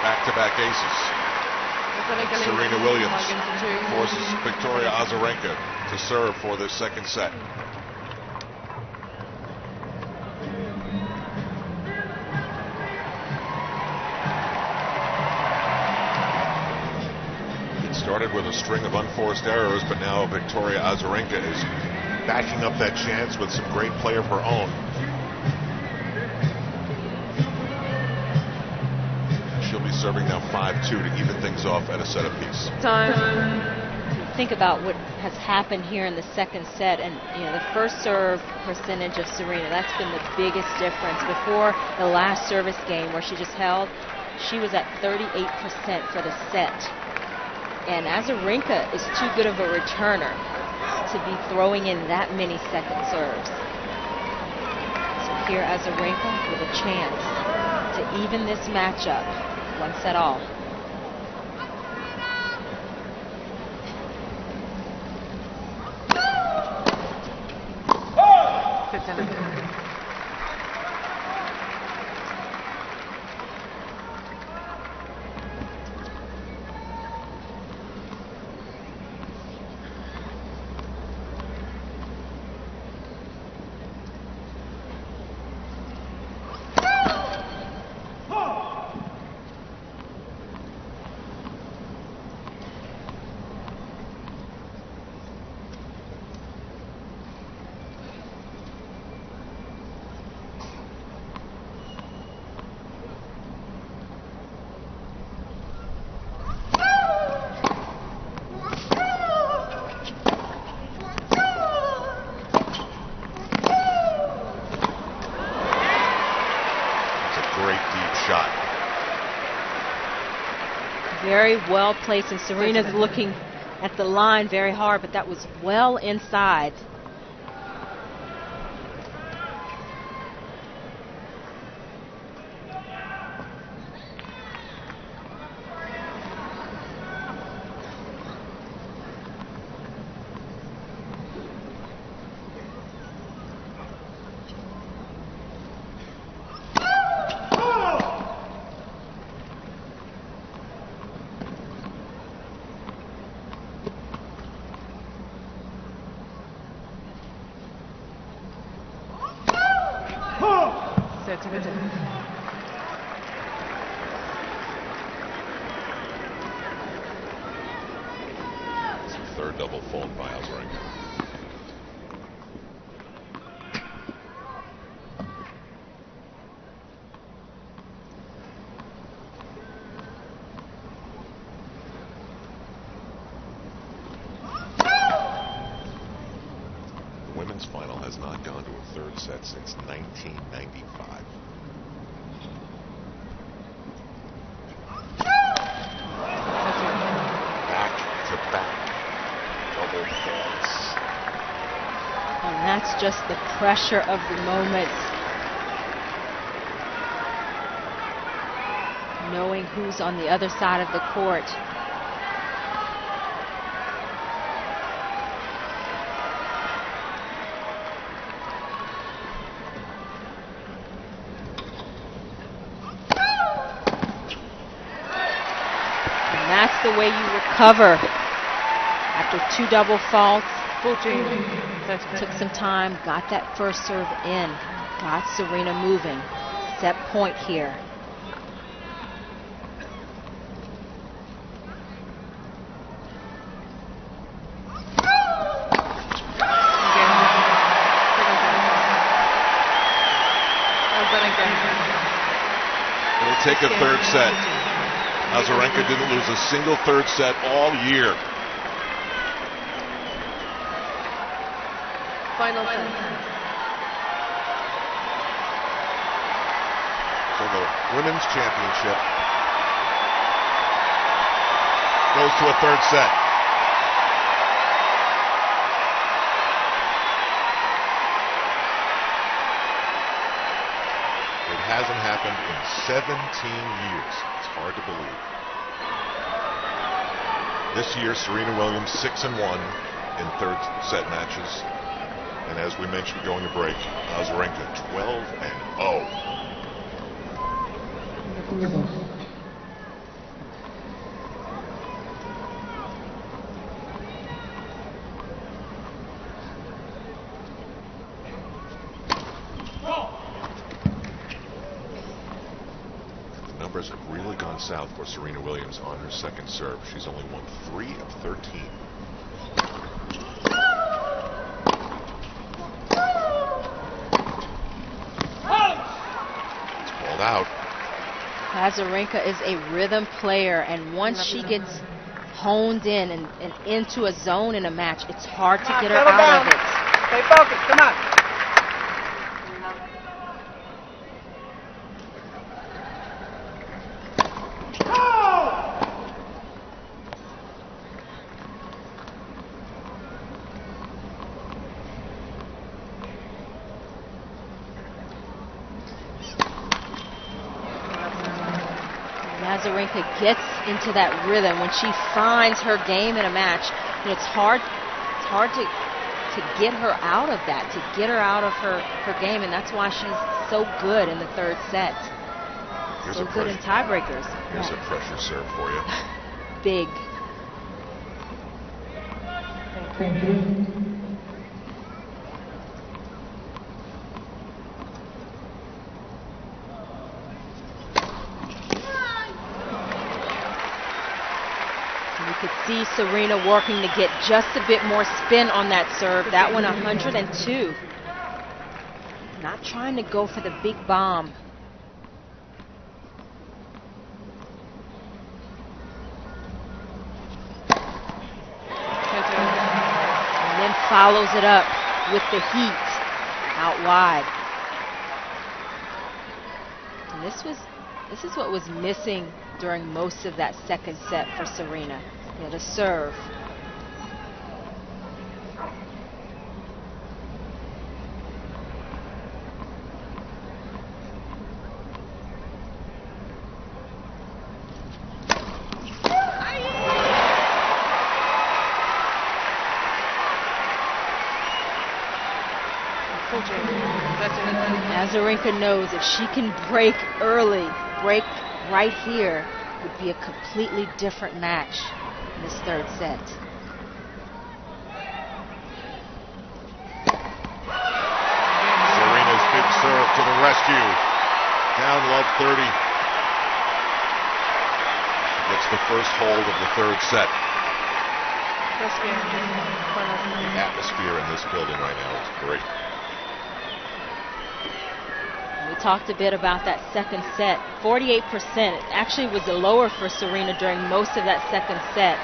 Speaker 1: Back-to-back aces. Serena Williams forces Victoria Azarenka to serve for their second set. It started with a string of unforced errors, but now Victoria Azarenka is backing up that chance with some great play of her own. She'll be serving now 5-2 to even things off at a set apiece.
Speaker 3: Think about what has happened here in the second set, and the first serve percentage of Serena, that's been the biggest difference. Before the last service game where she just held, she was at 38% for the set. And Azarenka is too good of a returner to be throwing in that many second serves. So here Azarenka with a chance to even this matchup. 1 set all. Very well placed, and Serena's looking at the line very hard, but that was well inside.
Speaker 1: Third double fault by Azarenka. The women's final has not gone to a third set since 1995.
Speaker 3: And that's just the pressure of the moment. Knowing who's on the other side of the court. And that's the way you recover after 2 double faults.
Speaker 5: 14.
Speaker 3: Took some time, got that first serve in, got Serena moving. Set point here.
Speaker 1: We'll take a third set. Azarenka didn't lose a single third set all year.
Speaker 2: Final set.
Speaker 1: So the Women's Championship. Goes to a third set. It hasn't happened in 17 years. It's hard to believe. This year, Serena Williams 6-1 in third set matches. And as we mentioned going to break, Azarenka 12-0. The numbers have really gone south for Serena Williams on her second serve. She's only won 3 of 13. Out.
Speaker 3: Azarenka is a rhythm player, and once she gets honed in and into a zone in a match, it's hard to get her out of it.
Speaker 4: Stay focused. Come on.
Speaker 3: Azarenka gets into that rhythm when she finds her game in a match. And it's hard to get her out of that, to get her out of her game, and that's why she's so good in the third set. So good in tiebreakers.
Speaker 1: Here's a pressure serve for you.
Speaker 3: Big.
Speaker 5: Thank you.
Speaker 3: You could see Serena working to get just a bit more spin on that serve. That one 102. Not trying to go for the big bomb. And then follows it up with the heat out wide. And this is what was missing during most of that second set for Serena. You know, the serve. Azarenka knows if she can break early, break right here, would be a completely different match in this third set.
Speaker 1: Serena's big serve to the rescue. Down love 30. Gets the first hold of the third set. The atmosphere in this building right now is great.
Speaker 3: We talked a bit about that second set. 48%. It actually was lower for Serena during most of that second set.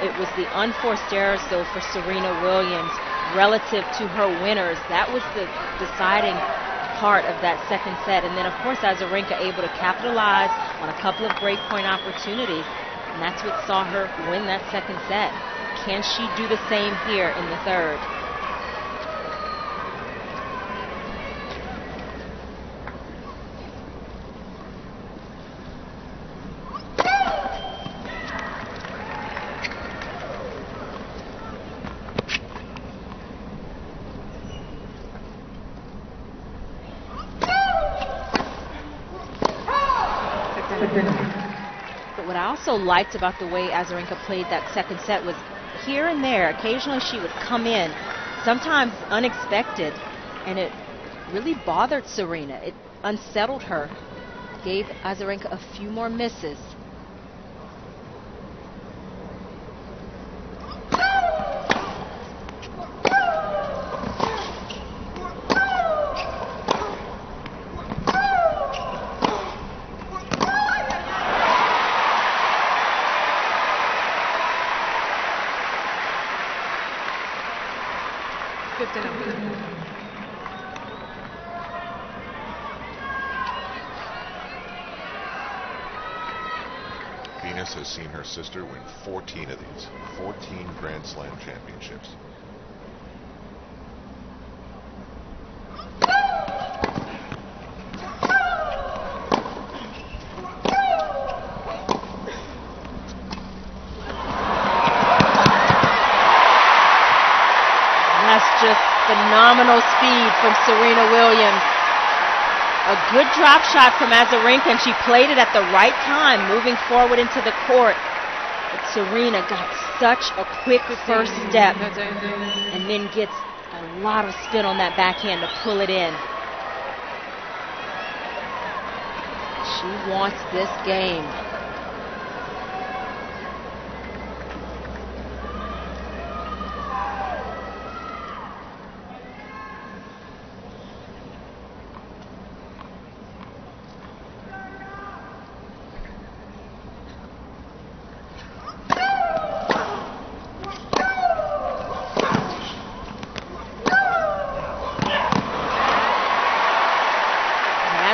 Speaker 3: It was the unforced errors, though, for Serena Williams relative to her winners. That was the deciding part of that second set. And then, of course, Azarenka able to capitalize on a couple of break point opportunities. And that's what saw her win that second set. Can she do the same here in the third? But what I also liked about the way Azarenka played that second set was here and there, occasionally she would come in, sometimes unexpected, and it really bothered Serena. It unsettled her, gave Azarenka a few more misses.
Speaker 1: Venus has seen her sister win 14 of these. 14 Grand Slam championships.
Speaker 3: Just phenomenal speed from Serena Williams. A good drop shot from Azarenka, and she played it at the right time, moving forward into the court. But Serena got such a quick first step and then gets a lot of spin on that backhand to pull it in. She wants this game.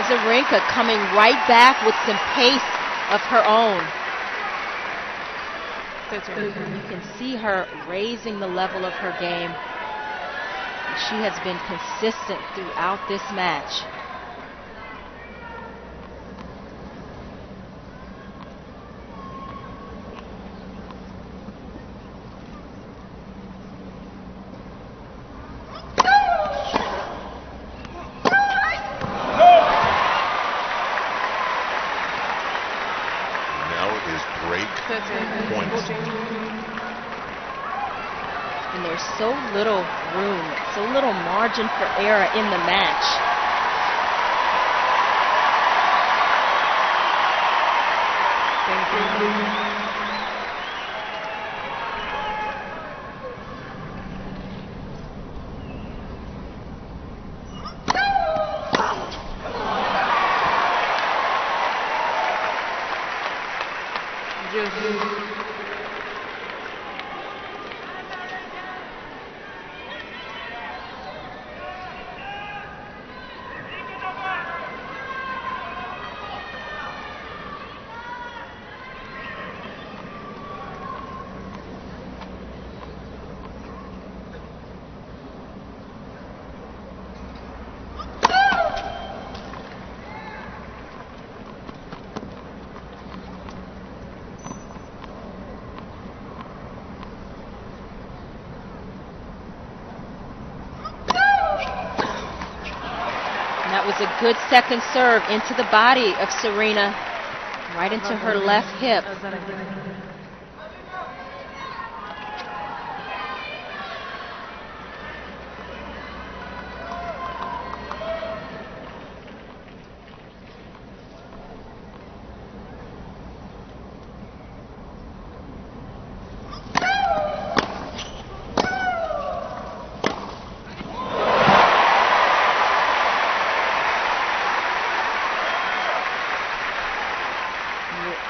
Speaker 3: Azarenka coming right back with some pace of her own. You can see her raising the level of her game. She has been consistent throughout this match. And there's so little room, so little margin for error in the match. That was a good second serve into the body of Serena, right into her left hip.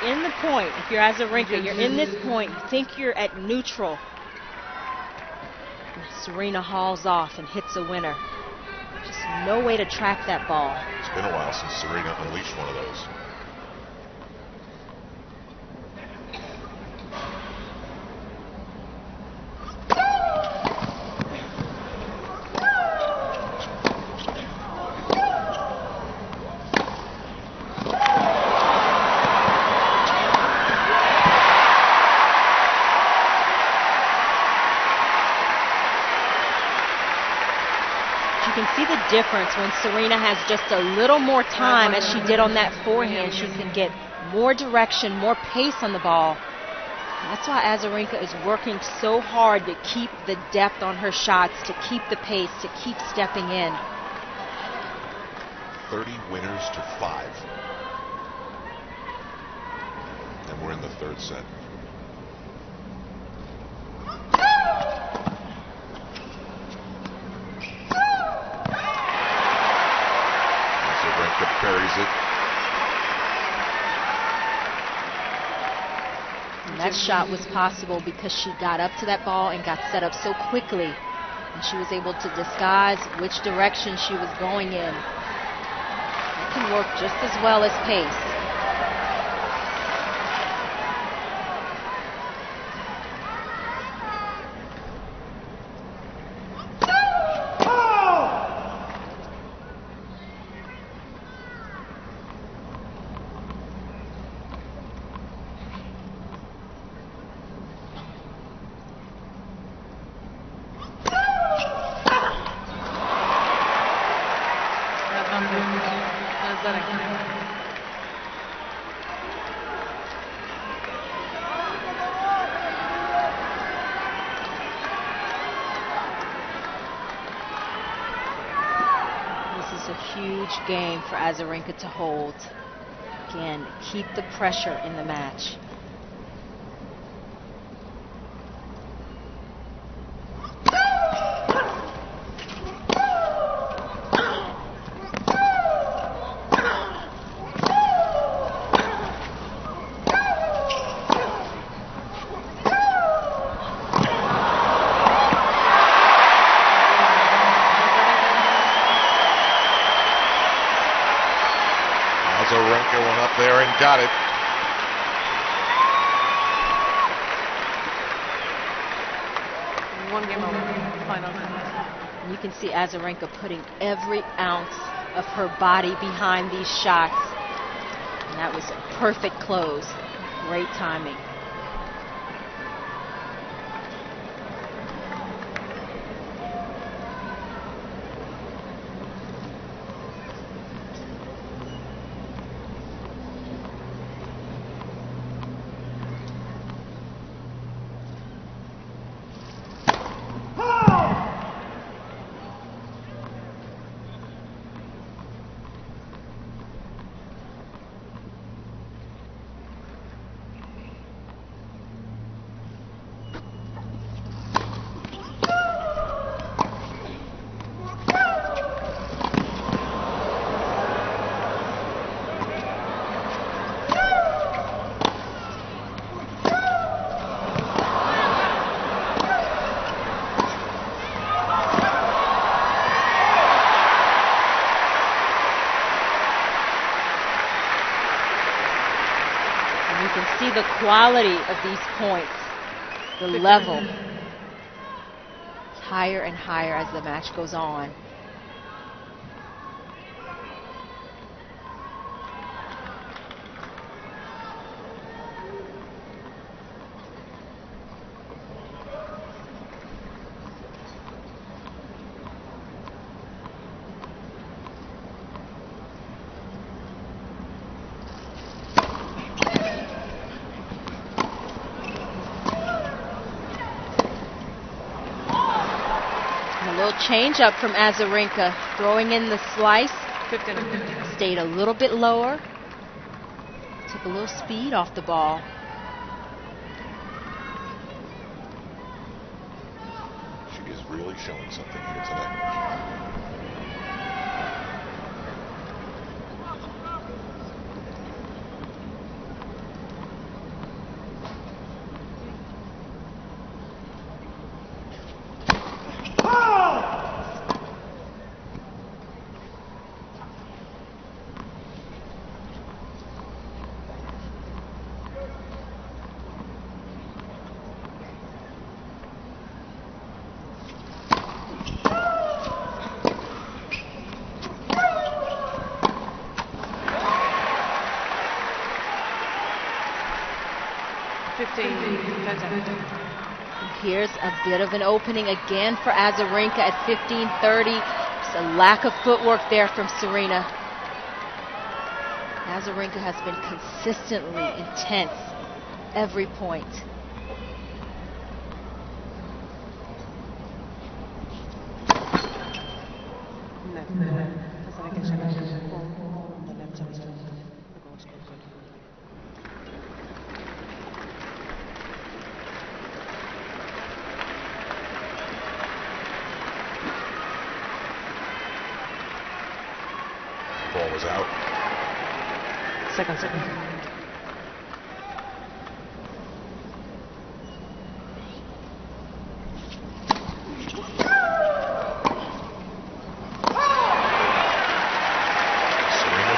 Speaker 3: In the point, if you're Azarenka, you're in this point, you think you're at neutral. Serena hauls off and hits a winner. Just no way to track that ball.
Speaker 1: It's been a while since Serena unleashed one of those.
Speaker 3: You can see the difference when Serena has just a little more time, as she did on that forehand. She can get more direction, more pace on the ball. And that's why Azarenka is working so hard to keep the depth on her shots, to keep the pace, to keep stepping in.
Speaker 1: 30 winners to 5. And we're in the third set. Buries it.
Speaker 3: And that shot was possible because she got up to that ball and got set up so quickly. And she was able to disguise which direction she was going in. It can work just as well as pace. Huge game for Azarenka to hold. Again, keep the pressure in the match.
Speaker 1: Azarenka went up there and got it.
Speaker 5: One game over. Final.
Speaker 3: You can see Azarenka putting every ounce of her body behind these shots. And that was a perfect close. Great timing. You can see the quality of these points, the level. It's higher and higher as the match goes on. A little change up from Azarenka, throwing in the slice.
Speaker 5: 15.
Speaker 3: Stayed a little bit lower. Took a little speed off the ball.
Speaker 1: She is really showing something here tonight.
Speaker 3: Here's a bit of an opening again for Azarenka at 15:30. Just a lack of footwork there from Serena. Azarenka has been consistently intense every point.
Speaker 1: Ball was out.
Speaker 5: Second.
Speaker 1: Serena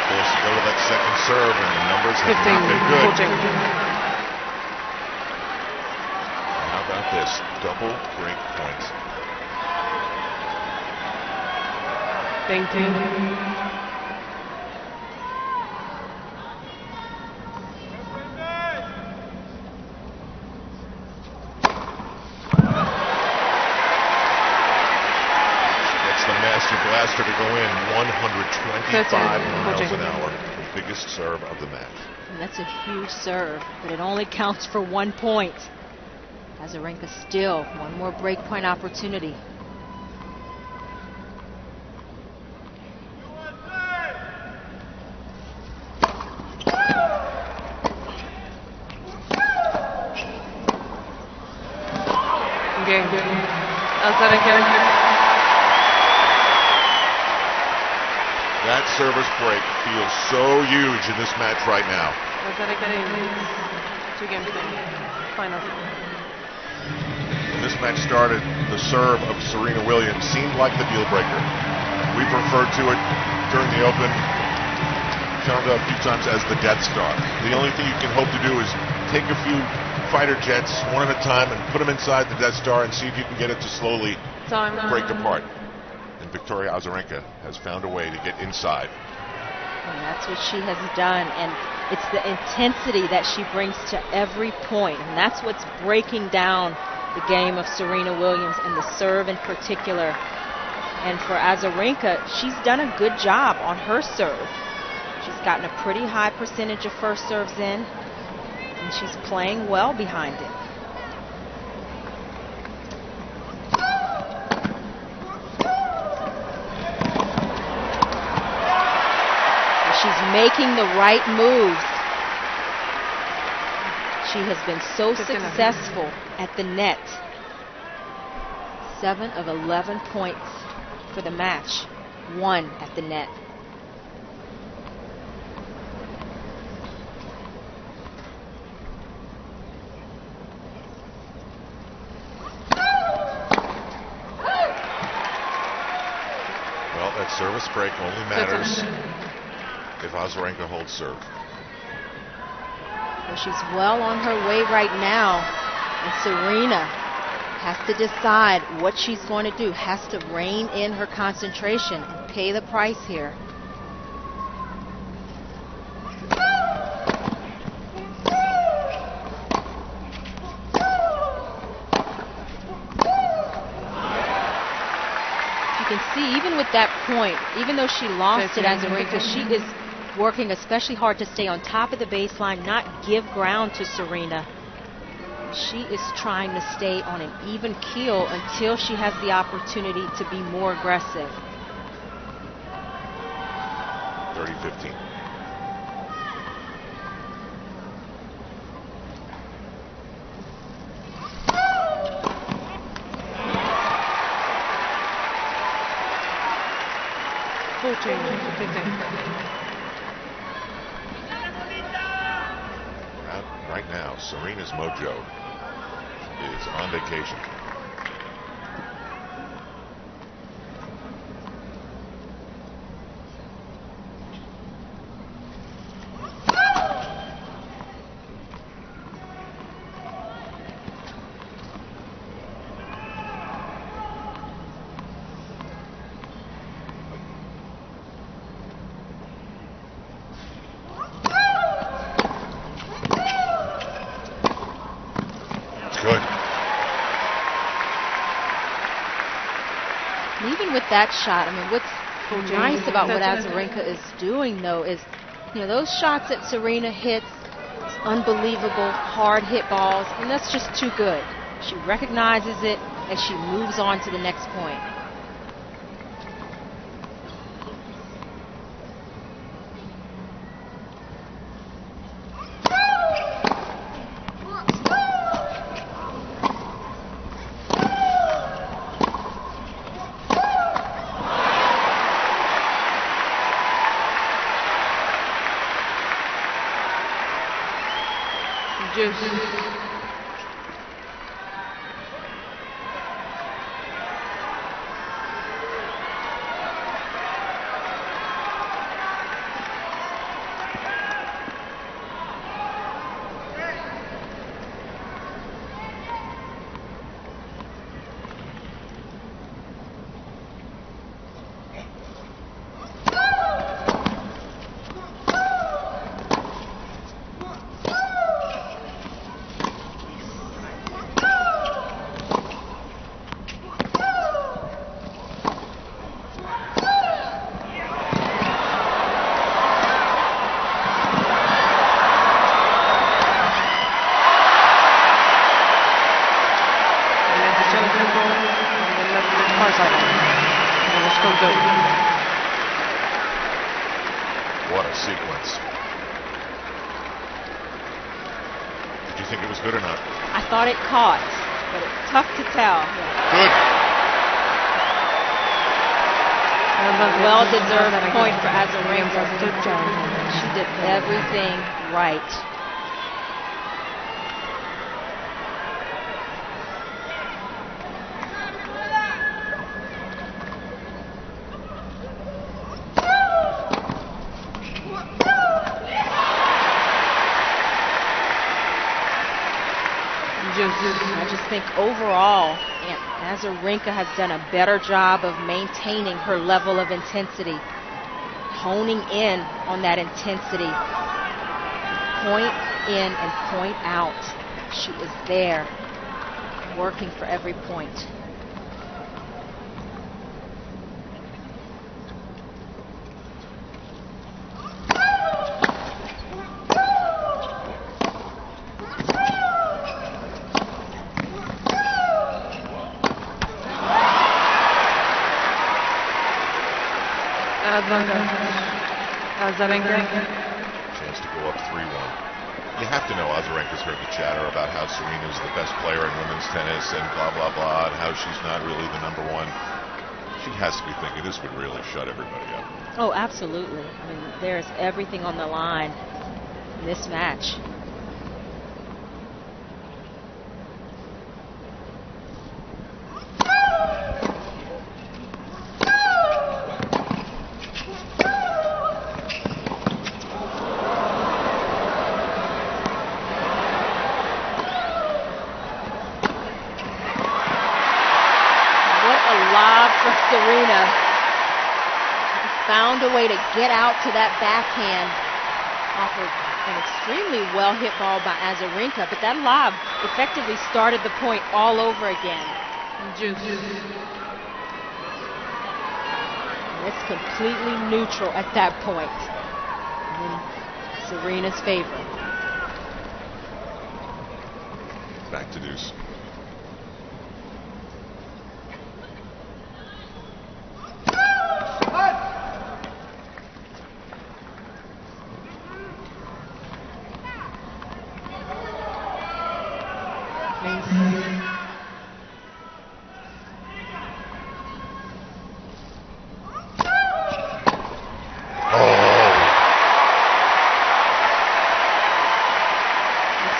Speaker 1: forced to go to that second serve, and the numbers have
Speaker 5: 15.
Speaker 1: not been good.
Speaker 5: 14.
Speaker 1: And how about this? Double break points.
Speaker 5: 20.
Speaker 1: Master blaster to go in, 125 miles an hour. The biggest serve of the match.
Speaker 3: And that's a huge serve, but it only counts for 1 point. Azarenka still one more break point opportunity.
Speaker 5: game. Azarenka.
Speaker 1: That service break feels so huge in this match right now.
Speaker 5: Azarenka is 2 games now. Final.
Speaker 1: When this match started, the serve of Serena Williams seemed like the deal breaker. We've referred to it during the Open, Shonda, a few times as the Death Star. The only thing you can hope to do is take a few fighter jets one at a time and put them inside the Death Star and see if you can get it to slowly break apart. And Victoria Azarenka has found a way to get inside.
Speaker 3: And that's what she has done, and it's the intensity that she brings to every point, and that's what's breaking down the game of Serena Williams, and the serve in particular. And for Azarenka, she's done a good job on her serve. She's gotten a pretty high percentage of first serves in, and she's playing well behind it. She's making the right moves. She has been so successful at the net. 7 of 11 points for the match. 1 at the net.
Speaker 1: Well, that service break only matters if Azarenka holds serve.
Speaker 3: Well, she's well on her way right now, and Serena has to decide what she's going to do, has to rein in her concentration and pay the price here. You can see, even with that point, even though she lost it, Azarenka, she is working especially hard to stay on top of the baseline, not give ground to Serena. She is trying to stay on an even keel until she has the opportunity to be more aggressive.
Speaker 1: 30-15. Right now, Serena's mojo is on vacation. Good.
Speaker 3: Even with that shot, I mean, what's nice about what Azarenka is doing, though, is, you know, those shots that Serena hits, unbelievable, hard hit balls, and that's just too good. She recognizes it as she moves on to the next point.
Speaker 1: What a sequence. Did you think it was good or not?
Speaker 3: I thought it caught. but it's tough to tell.
Speaker 1: Good.
Speaker 3: Well-deserved point for Azarenka. She did everything right. I just think overall, Azarenka has done a better job of maintaining her level of intensity, honing in on that intensity, point in and point out. She is there, working for every point.
Speaker 5: Azarenka.
Speaker 1: Chance to go up 3-1. You have to know Azarenka's heard the chatter about how Serena's the best player in women's tennis and blah, blah, blah, and how she's not really the number one. She has to be thinking this would really shut everybody up.
Speaker 3: Oh, absolutely. I mean, there's everything on the line in this match.
Speaker 2: Serena found a way to get out to that backhand off of an extremely well hit ball by Azarenka, but that lob effectively started the point all over again. It's completely neutral at that point. In Serena's favor.
Speaker 1: Back to deuce.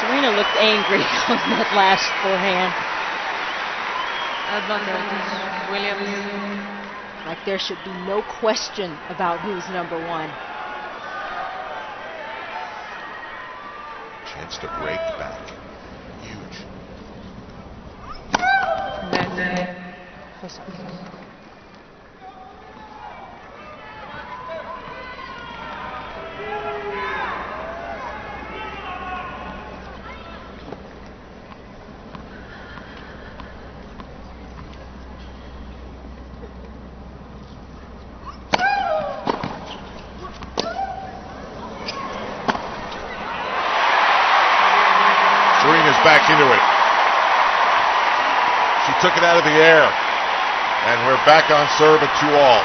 Speaker 3: Serena looked angry on that last forehand.
Speaker 5: Williams.
Speaker 3: Like there should be no question about who's number one.
Speaker 1: Chance to break back. Huge. Serena's back into it. She took it out of the air. And we're back on serve at 2-all.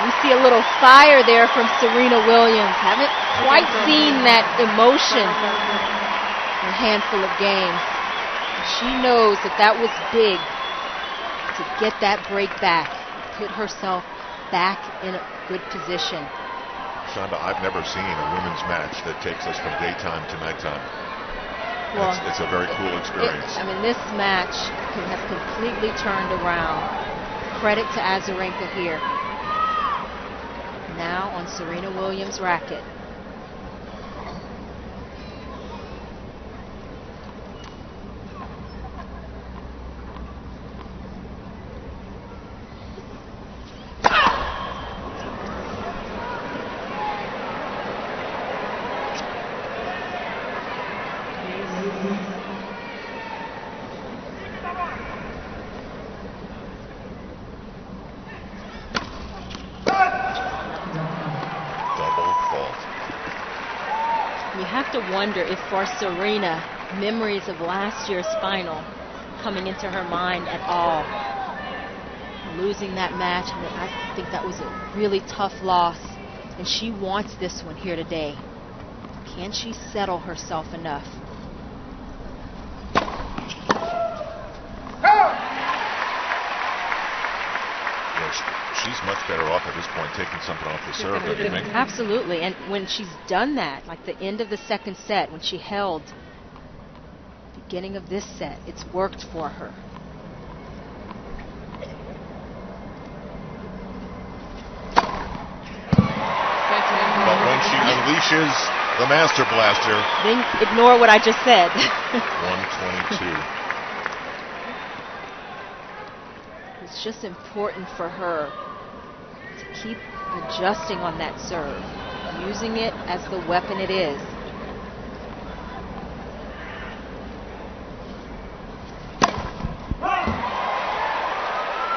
Speaker 2: We see a little fire there from Serena Williams. Haven't quite seen that emotion in a handful of games. She knows that that was big to get that break back, put herself back in a good position.
Speaker 1: Shonda, I've never seen a women's match that takes us from daytime to nighttime.
Speaker 2: Well,
Speaker 1: it's a very cool experience.
Speaker 2: I mean, this match has completely turned around. Credit to Azarenka here. Now on Serena Williams' racket. Wonder if for Serena, memories of last year's final coming into her mind at all. Losing that match, I mean, I think that was a really tough loss, and she wants this one here today. Can she settle herself enough?
Speaker 1: much better off at this point taking something off the serve, don't you think?
Speaker 3: Absolutely, and when she's done that, like the end of the second set, when she held the beginning of this set, it's worked for her.
Speaker 1: But when she unleashes the Master Blaster,
Speaker 3: then ignore what I just said.
Speaker 1: 122.
Speaker 3: It's just important for her to keep adjusting on that serve, using it as the weapon it is.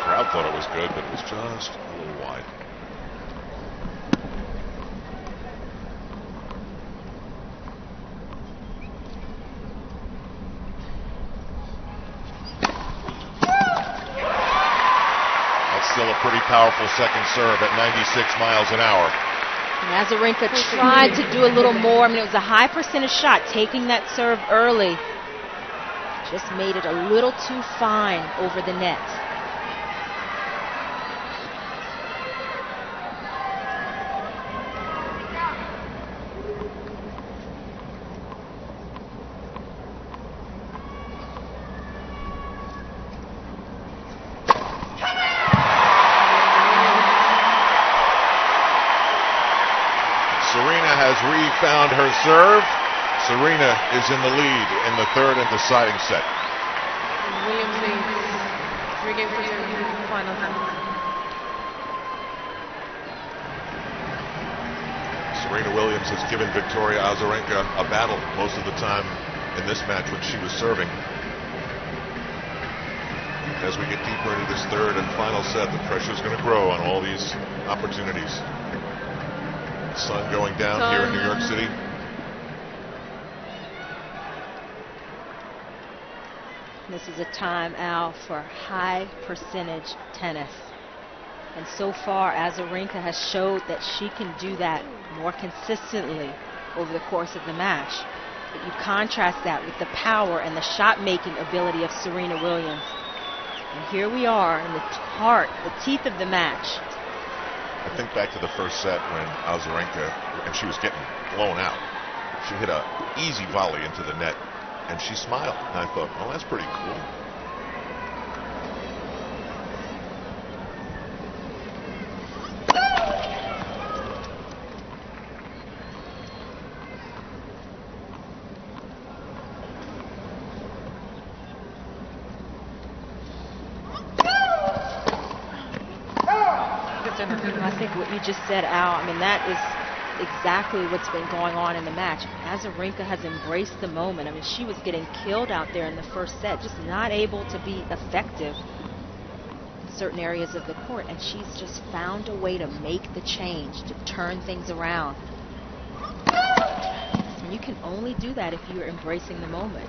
Speaker 1: Crowd thought it was good, but it was just a little wide. Still a pretty powerful second serve at 96 miles an hour.
Speaker 3: And Azarenka tried to do a little more. I mean, it was a high percentage shot, taking that serve early. Just made it a little too fine over the net.
Speaker 1: Serena has refound her serve. Serena is in the lead in the third and deciding set.
Speaker 5: Williams leads 3-2 final set.
Speaker 1: Serena Williams has given Victoria Azarenka a battle most of the time in this match when she was serving. As we get deeper into this third and final set, the pressure is going to grow on all these opportunities. Sun going down here in New York City.
Speaker 3: This is a time, Al, for high percentage tennis. And so far, Azarenka has showed that she can do that more consistently over the course of the match. But you contrast that with the power and the shot-making ability of Serena Williams. And here we are in the heart, the teeth of the match.
Speaker 1: I think back to the first set when Azarenka, and she was getting blown out. She hit an easy volley into the net, and she smiled. And I thought, oh, that's pretty cool.
Speaker 3: I think what you just said, Al, I mean, that is exactly what's been going on in the match. Azarenka has embraced the moment. I mean, she was getting killed out there in the first set, just not able to be effective in certain areas of the court, and she's just found a way to make the change, to turn things around. And you can only do that if you're embracing the moment.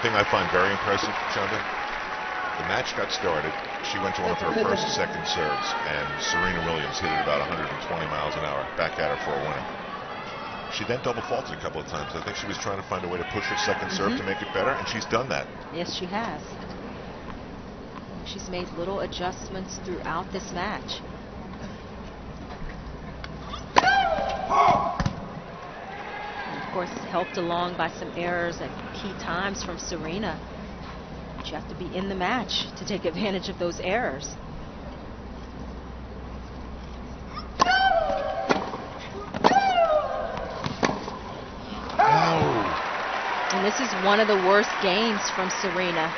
Speaker 1: I find very impressive, Chanda. The match got started. She went to one of her first and second serves, and Serena Williams hit it about 120 miles an hour back at her for a winner. She then double faulted a couple of times. I think she was trying to find a way to push her second serve to make it better, and she's done that.
Speaker 3: Yes, she has. She's made little adjustments throughout this match. Of course, helped along by some errors at key times from Serena. But you have to be in the match to take advantage of those errors.
Speaker 1: Oh.
Speaker 3: And this is one of the worst games from Serena.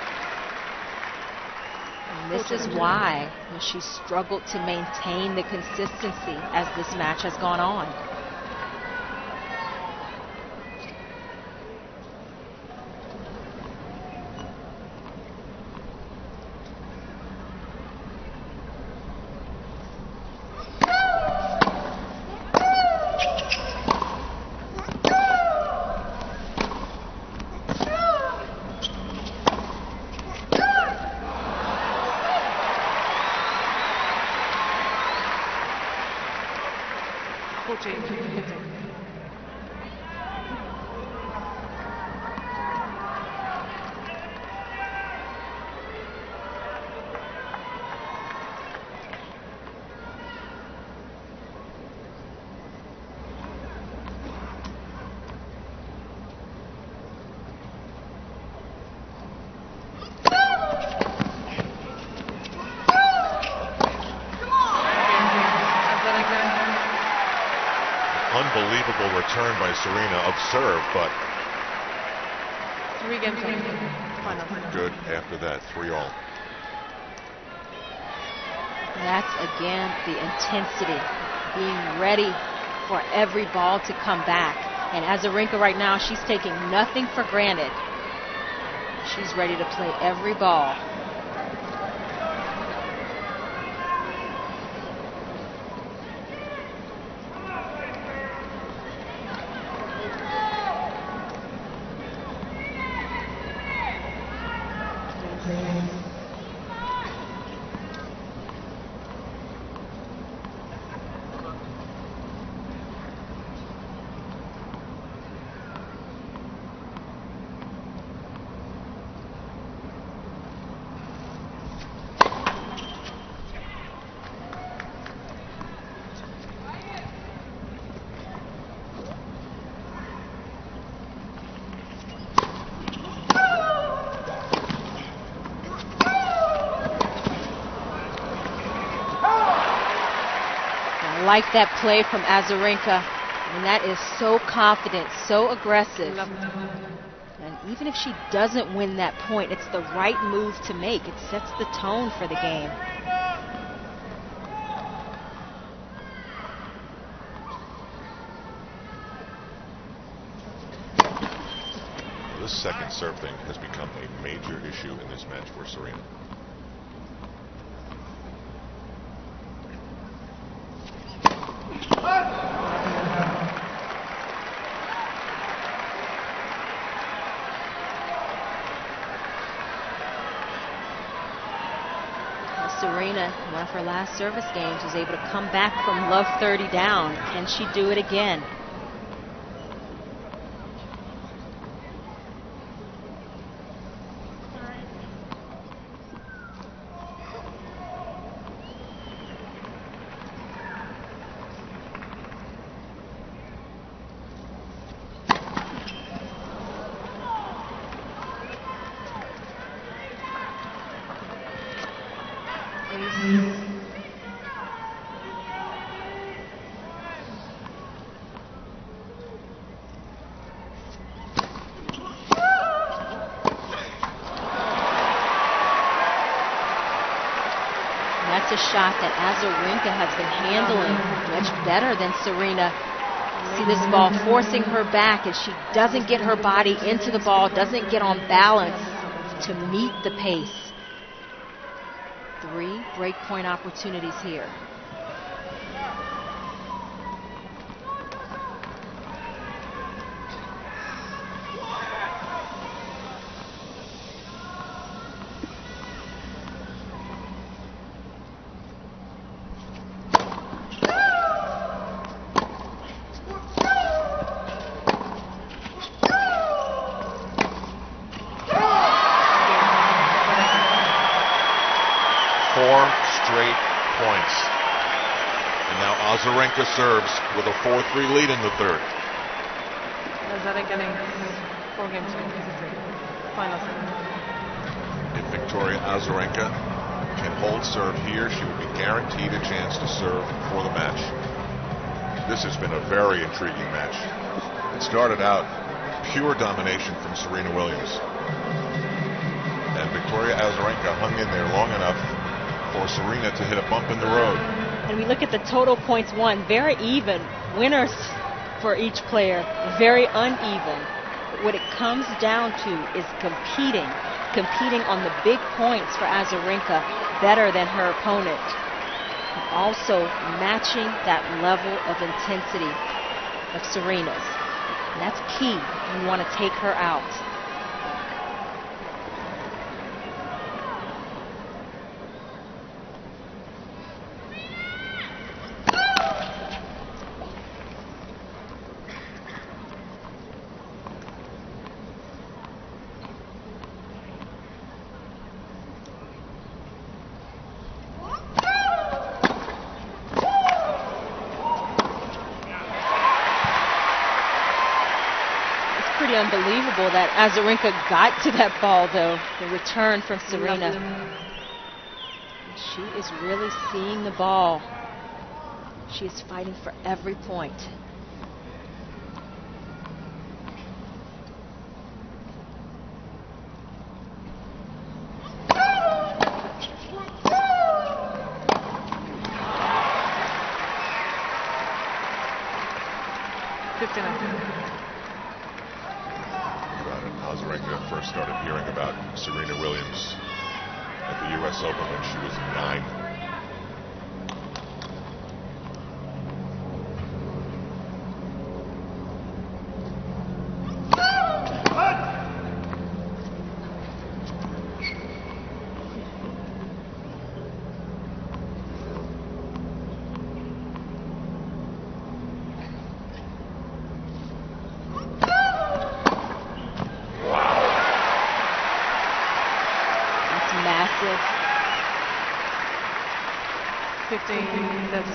Speaker 3: And this is why she struggled to maintain the consistency as this match has gone on.
Speaker 1: remarkable return by Serena of serve, but
Speaker 5: 3 games on. Final.
Speaker 1: good after that, 3-all.
Speaker 3: That's, again, the intensity, being ready for every ball to come back. And Azarenka right now, she's taking nothing for granted. She's ready to play every ball. I like that play from Azarenka. And that is so confident, so aggressive. And even if she doesn't win that point, it's the right move to make. It sets the tone for the game.
Speaker 1: This second serve thing has become a major issue in this match for Serena.
Speaker 3: Serena, in one of her last service games, was able to come back from love 30 down. Can she do it again? That's a shot that Azarenka has been handling much better than Serena. See this ball forcing her back, and she doesn't get her body into the ball, doesn't get on balance to meet the pace. 3 break point opportunities here.
Speaker 1: Azarenka serves with a 4-3 lead in the third.
Speaker 5: Azarenka getting 4 games on. Final.
Speaker 1: If Victoria Azarenka can hold serve here, she will be guaranteed a chance to serve for the match. This has been a very intriguing match. It started out pure domination from Serena Williams. And Victoria Azarenka hung in there long enough for Serena to hit a bump in the road.
Speaker 3: And we look at the total points won, very even. Winners for each player, very uneven. But what it comes down to is competing on the big points for Azarenka better than her opponent. And also matching that level of intensity of Serena's. And that's key when you want to take her out. Unbelievable that Azarenka got to that ball, though. The return from Serena. She is really seeing the ball. She is fighting for every point.
Speaker 1: first started hearing about Serena Williams at the U.S. Open when she was 9.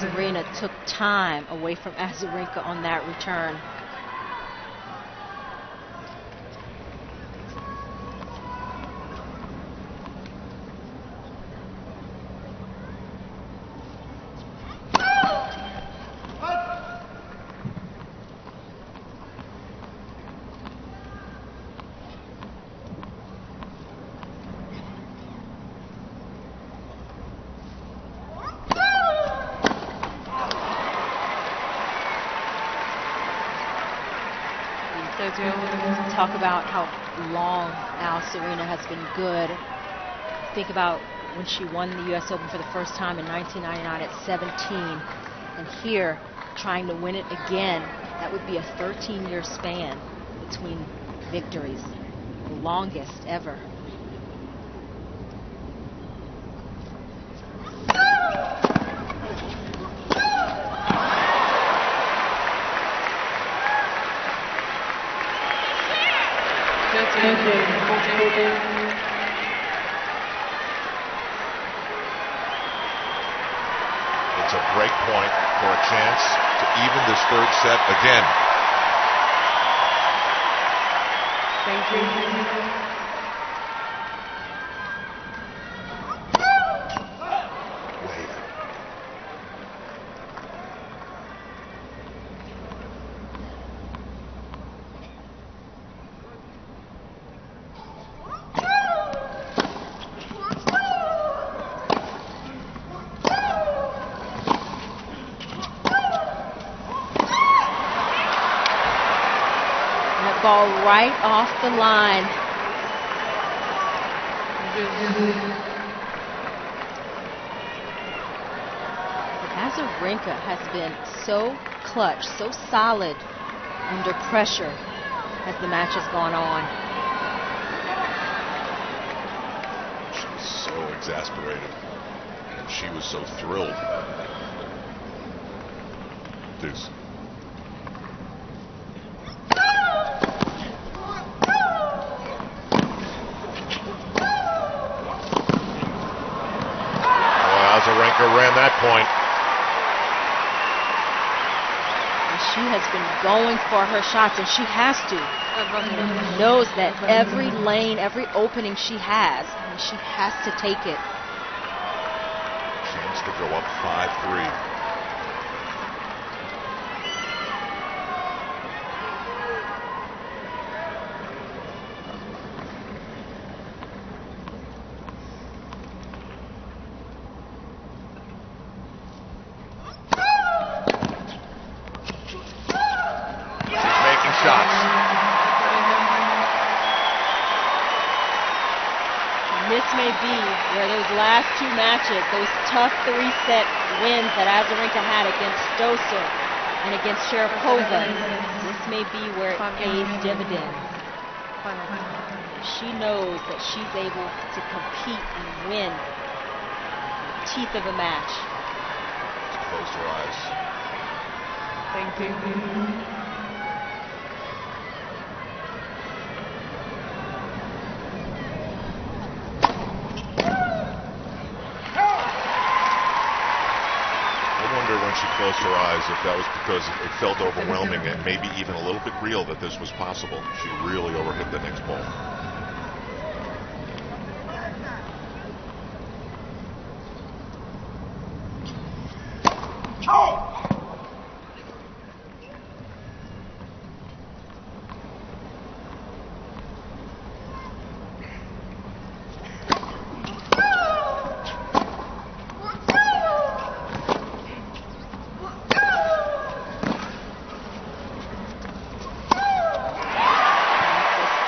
Speaker 3: Serena took time away from Azarenka on that return. Talk about how long now Serena has been good. Think about when she won the U.S. Open for the first time in 1999 at 17, and here trying to win it again. That would be a 13-year span between victories, the longest ever.
Speaker 1: It's a break point for a chance to even this third set again.
Speaker 5: Thank you.
Speaker 3: Ball right off the line. Azarenka has been so clutch, so solid under pressure as the match has gone on.
Speaker 1: She was so exasperated, and she was so thrilled. Deuce. Azarenka ran that point.
Speaker 3: She has been going for her shots, and she has to. Knows that every lane, every opening she has to take it.
Speaker 1: Chance to go up 5-3.
Speaker 3: This may be where those last two matches, those tough three-set wins that Azarenka had against Stosur and against Sharapova, this may be where it pays dividends. She knows that she's able to compete and win the teeth of a match.
Speaker 1: Just close her eyes.
Speaker 5: Thank you.
Speaker 1: When she closed her eyes, if that was because it felt overwhelming and maybe even a little bit real that this was possible. She really overhit the next ball.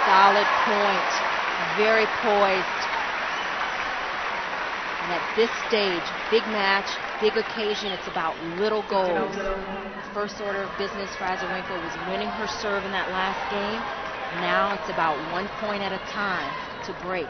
Speaker 3: Solid point.
Speaker 2: very poised. And at this stage, big match, big occasion, it's about little goals. The first order of business for Azarenka was winning her serve in that last game. Now it's about 1 point at a time to break.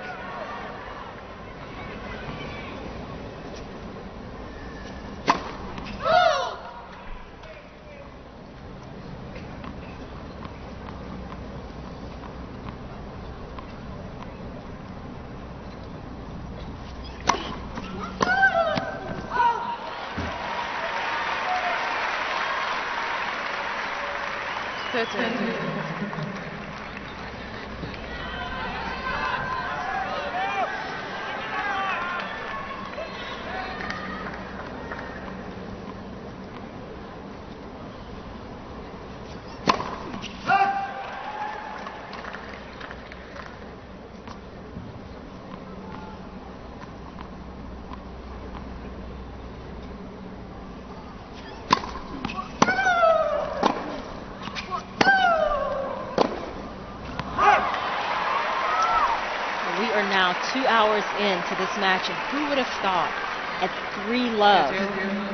Speaker 2: Now 2 hours into this match, and who would have thought at 3-love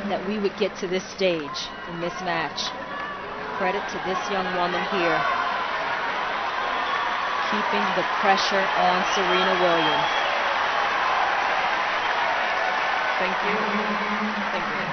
Speaker 2: that we would get to this stage in this match? Credit to this young woman here, keeping the pressure on Serena Williams.
Speaker 5: Thank you. Thank you.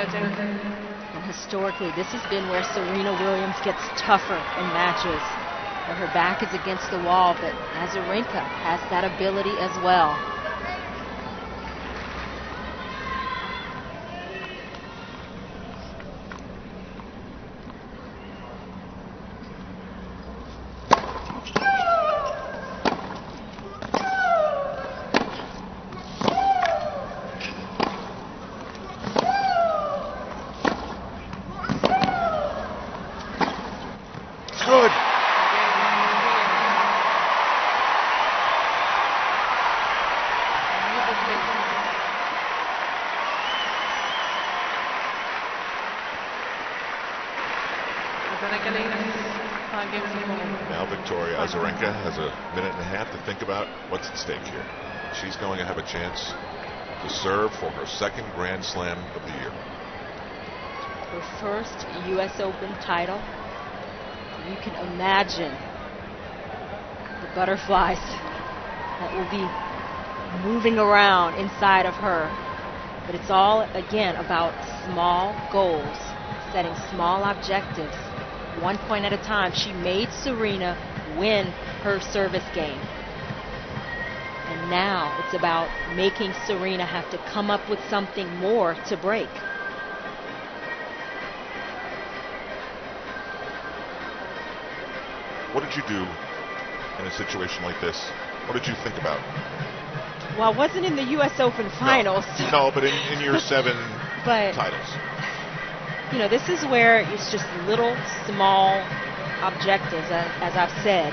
Speaker 2: And historically, this has been where Serena Williams gets tougher in matches, where her back is against the wall, but Azarenka has that ability as well.
Speaker 1: Now Victoria Azarenka has a minute and a half to think about what's at stake here. She's going to have a chance to serve for her second Grand Slam of the year.
Speaker 2: Her first U.S. Open title. You can imagine the butterflies that will be moving around inside of her. But it's all, again, about small goals, setting small objectives. 1 point at a time. She made Serena win her service game. And now it's about making Serena have to come up with something more to break.
Speaker 1: What did you do in a situation like this? What did you think about?
Speaker 2: Well, I wasn't in the U.S. Open finals.
Speaker 1: No, but in your 7 titles.
Speaker 2: You know, this is where it's just little, small objectives, as I've said.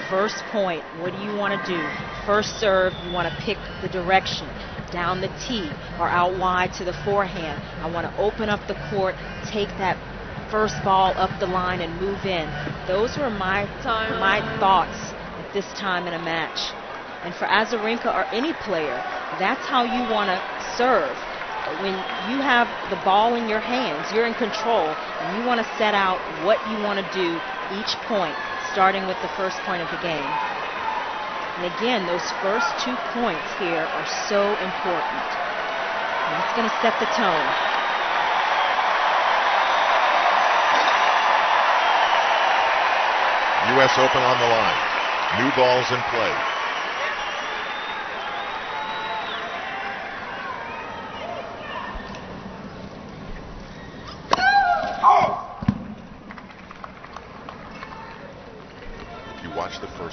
Speaker 2: First point, what do you want to do? First serve, you want to pick the direction, down the tee or out wide to the forehand. I want to open up the court, take that first ball up the line and move in. Those were my thoughts at this time in a match. And for Azarenka or any player, that's how you want to serve. When you have the ball in your hands, you're in control, and you want to set out what you want to do each point, starting with the first point of the game. And again, those first 2 points here are so important. And that's going to set the tone.
Speaker 1: U.S. Open on the line. New balls in play.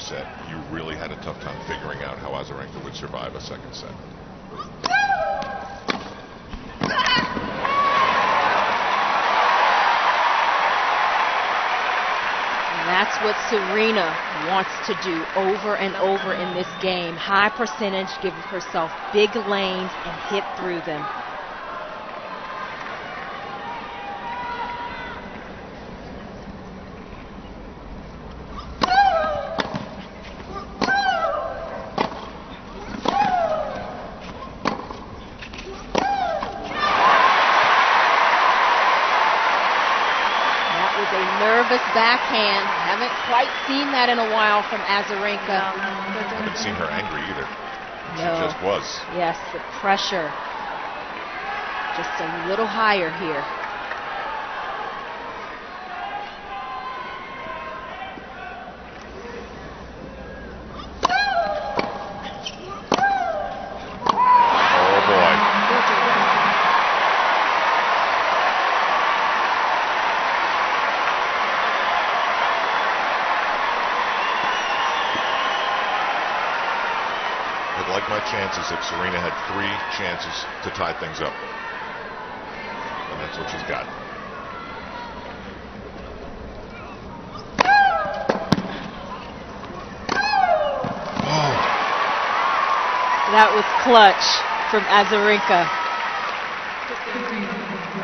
Speaker 1: set, you really had a tough time figuring out how Azarenka would survive a second set.
Speaker 3: That's what Serena wants to do over and over in this game. High percentage, give herself big lanes and hit through them.
Speaker 2: Nervous backhand. Haven't quite seen that in a while from Azarenka.
Speaker 1: Haven't seen her angry either.
Speaker 3: No.
Speaker 1: She just was.
Speaker 3: Yes, the pressure just a little higher here.
Speaker 1: Oh boy. I'd like my chances if Serena had 3 chances to tie things up. And that's what she's got. Oh.
Speaker 3: That was clutch from Azarenka.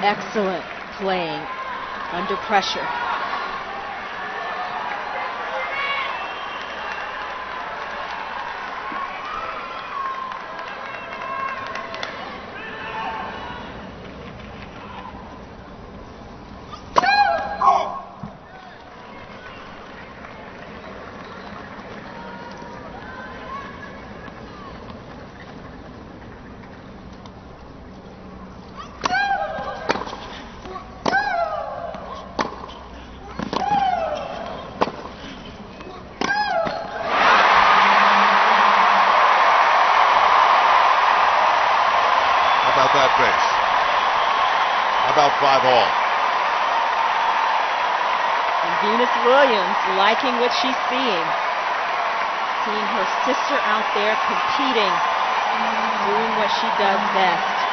Speaker 3: Excellent playing under pressure.
Speaker 1: That base. How about 5-all?
Speaker 3: And Venus Williams liking what she's seeing. Seeing her sister out there competing, doing what she does best.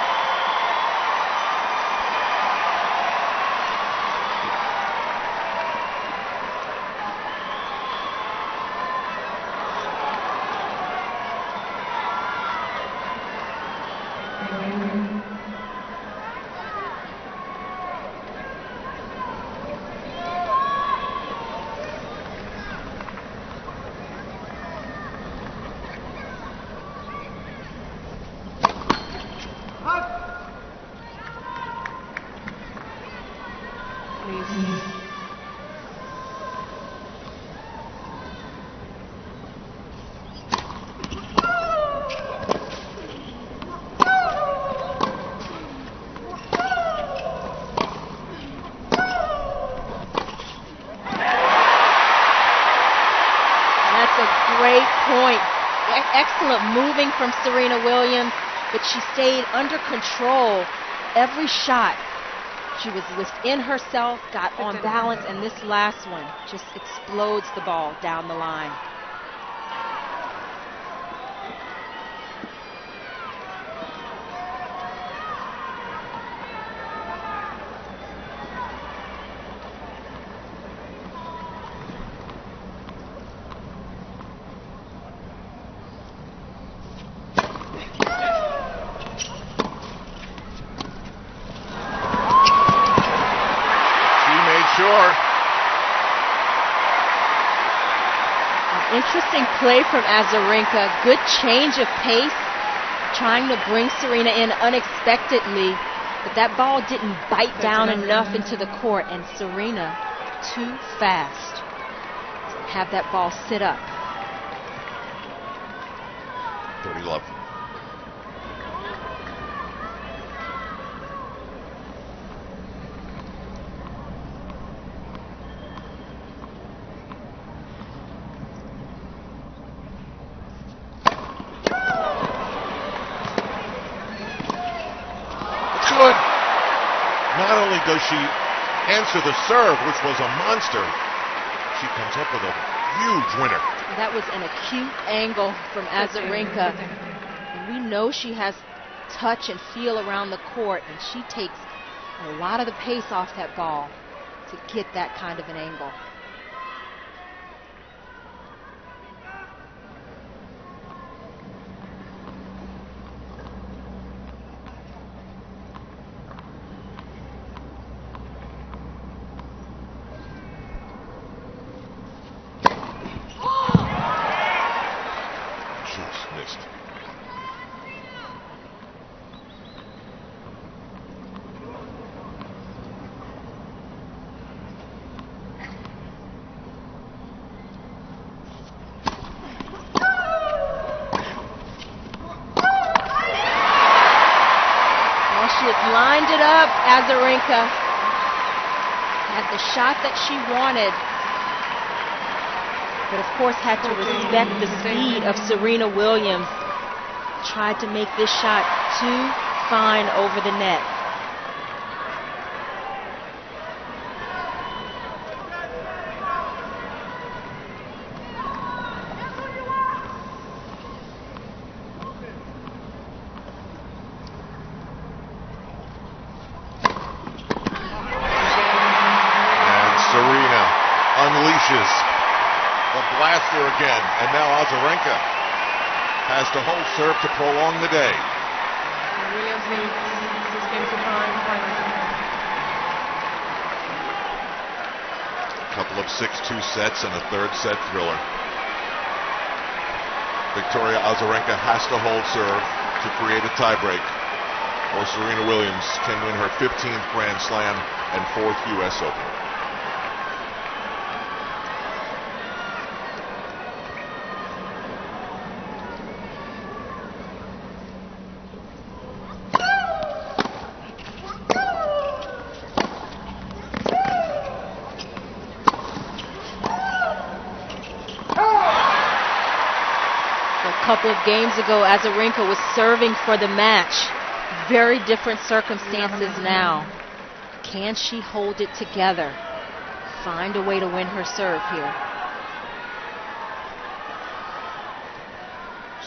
Speaker 2: Great point. Excellent moving from Serena Williams, but she stayed under control every shot. She was within herself, got on balance, and this last one just explodes the ball down the line.
Speaker 1: Sure.
Speaker 2: Interesting play from Azarenka. Good change of pace, trying to bring Serena in unexpectedly, but that ball didn't bite down enough into the court, and Serena too fast to have that ball sit up.
Speaker 1: 30-love. Good. Not only does she answer the serve, which was a monster, she comes up with a huge winner.
Speaker 2: That was an acute angle from Azarenka. And we know she has touch and feel around the court, and she takes a lot of the pace off that ball to get that kind of an angle.
Speaker 1: Just missed.
Speaker 2: She had lined it up. Azarenka had the shot that she wanted, but of course had to respect the speed of Serena Williams. Tried to make this shot too fine over the net.
Speaker 1: Unleashes the blaster again, and now Azarenka has to hold serve to prolong the day.
Speaker 5: Williams needs this game to find
Speaker 1: A couple of 6-2 sets and a third set thriller. Victoria Azarenka has to hold serve to create a tiebreak, or Serena Williams can win her 15th Grand Slam and 4th U.S. Open.
Speaker 2: A couple of games ago, Azarenka was serving for the match. Very different circumstances now. Can she hold it together? Find a way to win her serve here.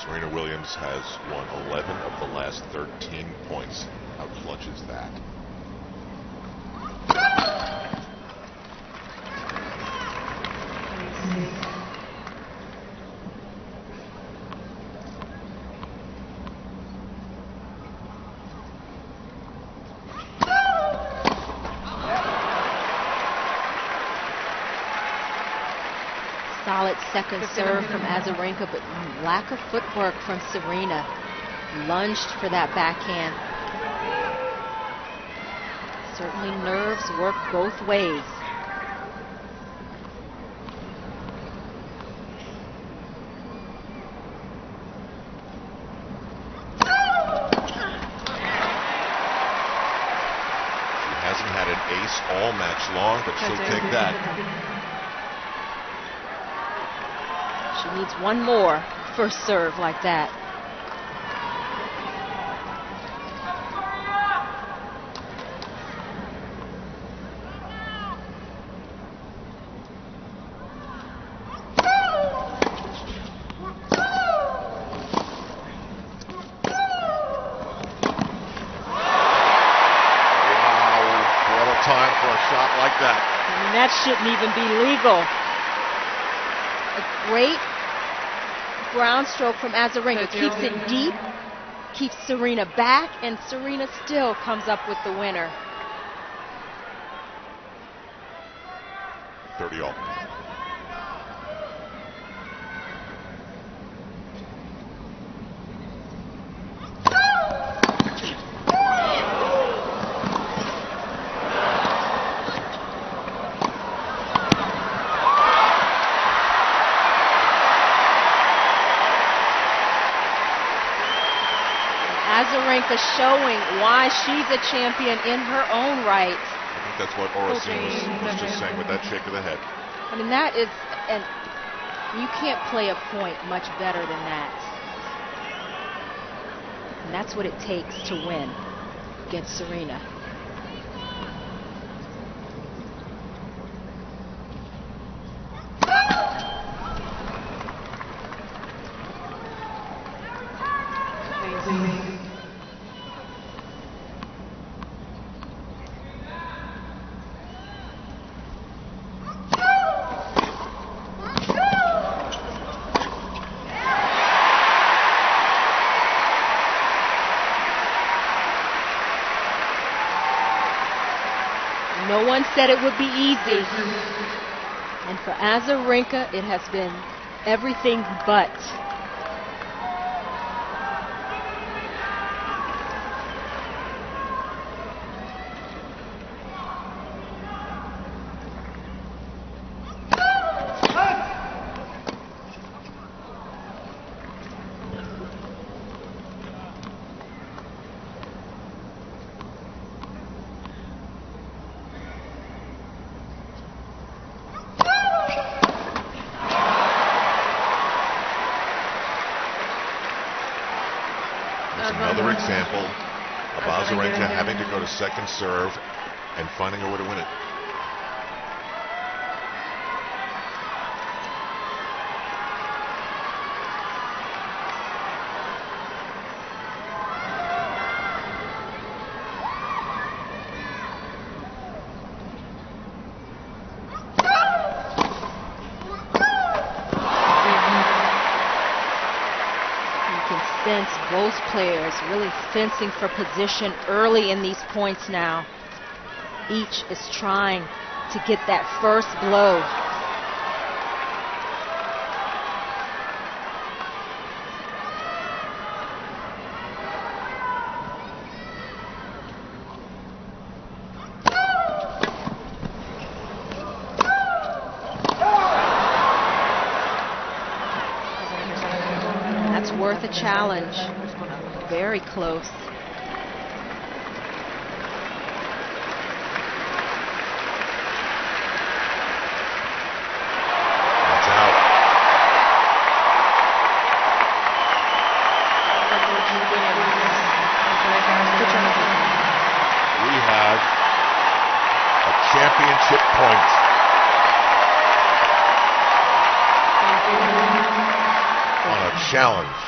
Speaker 1: Serena Williams has won 11 of the last 13 points. How clutch is that?
Speaker 2: Solid second serve from Azarenka, but lack of footwork from Serena. Lunged for that backhand. Certainly nerves work both ways.
Speaker 1: She hasn't had an ace all match long, but she'll take that.
Speaker 2: She needs one more first serve like that.
Speaker 1: Time for a shot like that.
Speaker 2: I mean, that shouldn't even be legal. A great ground stroke from Azarenka. Keeps it deep, keeps Serena back, and Serena still comes up with the winner.
Speaker 1: 30 all.
Speaker 2: Azarenka showing why she's a champion in her own right.
Speaker 1: I think that's what Oracene was just saying with that shake of the head.
Speaker 2: I mean, that is, and you can't play a point much better than that. And that's what it takes to win against Serena. No one said it would be easy. And for Azarenka, it has been everything but.
Speaker 1: Another example of Azarenka having to go to second serve and finding a way to win it.
Speaker 2: Sense both players really fencing for position early in these points now. Each is trying to get that first blow. Worth a challenge. Very close.
Speaker 1: That's out. We have a championship point. On a challenge.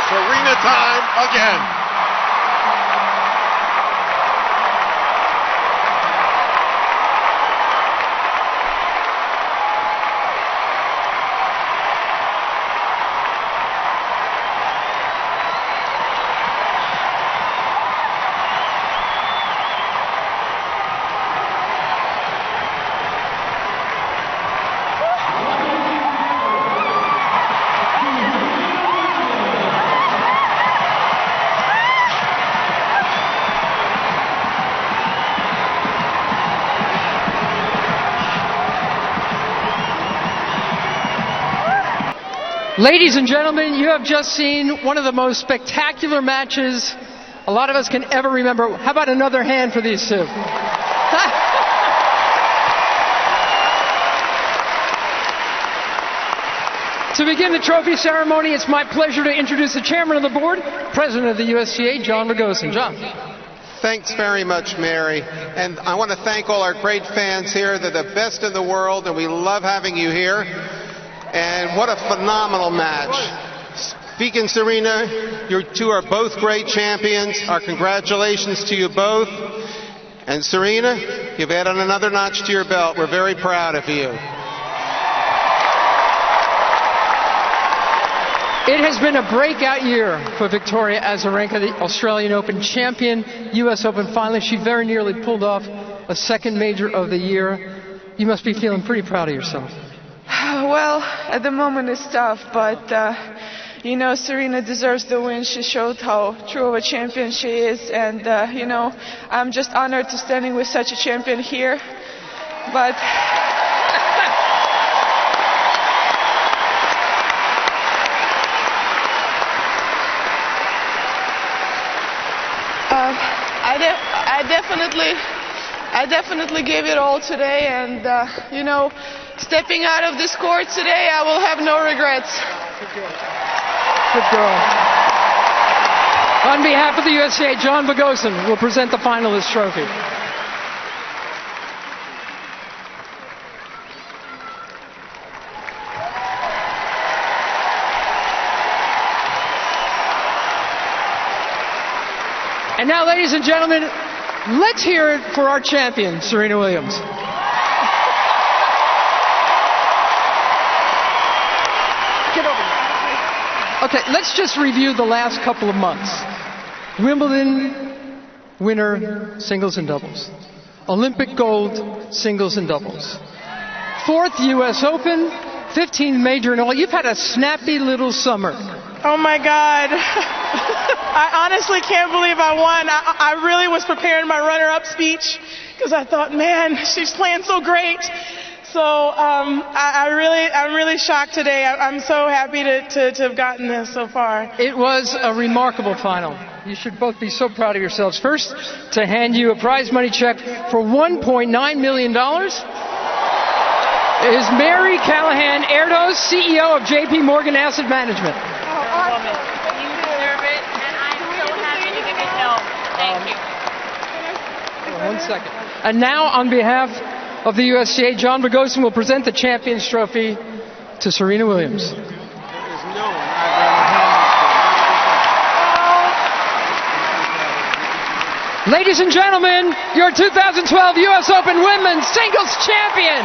Speaker 1: Serena time again.
Speaker 6: Ladies and gentlemen, you have just seen one of the most spectacular matches a lot of us can ever remember. How about another hand for these two? To begin the trophy ceremony, it's my pleasure to introduce the chairman of the board, president of the USTA, John Ragosin. John.
Speaker 7: Thanks very much, Mary. And I want to thank all our great fans here. They're the best in the world, and we love having you here. And what a phenomenal match. Speaking Serena, you two are both great champions. Our congratulations to you both. And Serena, you've added another notch to your belt. We're very proud of you.
Speaker 6: It has been a breakout year for Victoria Azarenka, the Australian Open champion, US Open finalist. She very nearly pulled off a second major of the year. You must be feeling pretty proud of yourself.
Speaker 4: Well, at the moment it's tough, but you know, Serena deserves the win. She showed how true of a champion she is, and you know, I'm just honored to standing with such a champion here. But I definitely gave it all today, and you know, stepping out of this court today, I will have no regrets.
Speaker 6: Good girl. On behalf of the USTA, John Ragosin will present the finalist trophy. And now, ladies and gentlemen, let's hear it for our champion, Serena Williams. Get over here. Okay, let's just review the last couple of months. Wimbledon winner, singles and doubles. Olympic gold, singles and doubles. 4th U.S. Open, 15th major and all. You've had a snappy little summer.
Speaker 4: Oh my God. I honestly can't believe I won. I really was preparing my runner-up speech because I thought, man, she's playing so great. So I'm really shocked today. I'm so happy to have gotten this so far.
Speaker 6: It was a remarkable final. You should both be so proud of yourselves. First, to hand you a prize money check for $1.9 million is Mary Callahan Erdos, CEO of J.P. Morgan Asset Management.
Speaker 3: You deserve it, and I'm so happy to give it home. Thank you.
Speaker 6: 1 second. And now, on behalf of the USTA, John Bogosian will present the Champions Trophy to Serena Williams. Ladies and gentlemen, your 2012 U.S. Open Women's Singles Champion,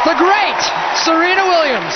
Speaker 6: the great Serena Williams.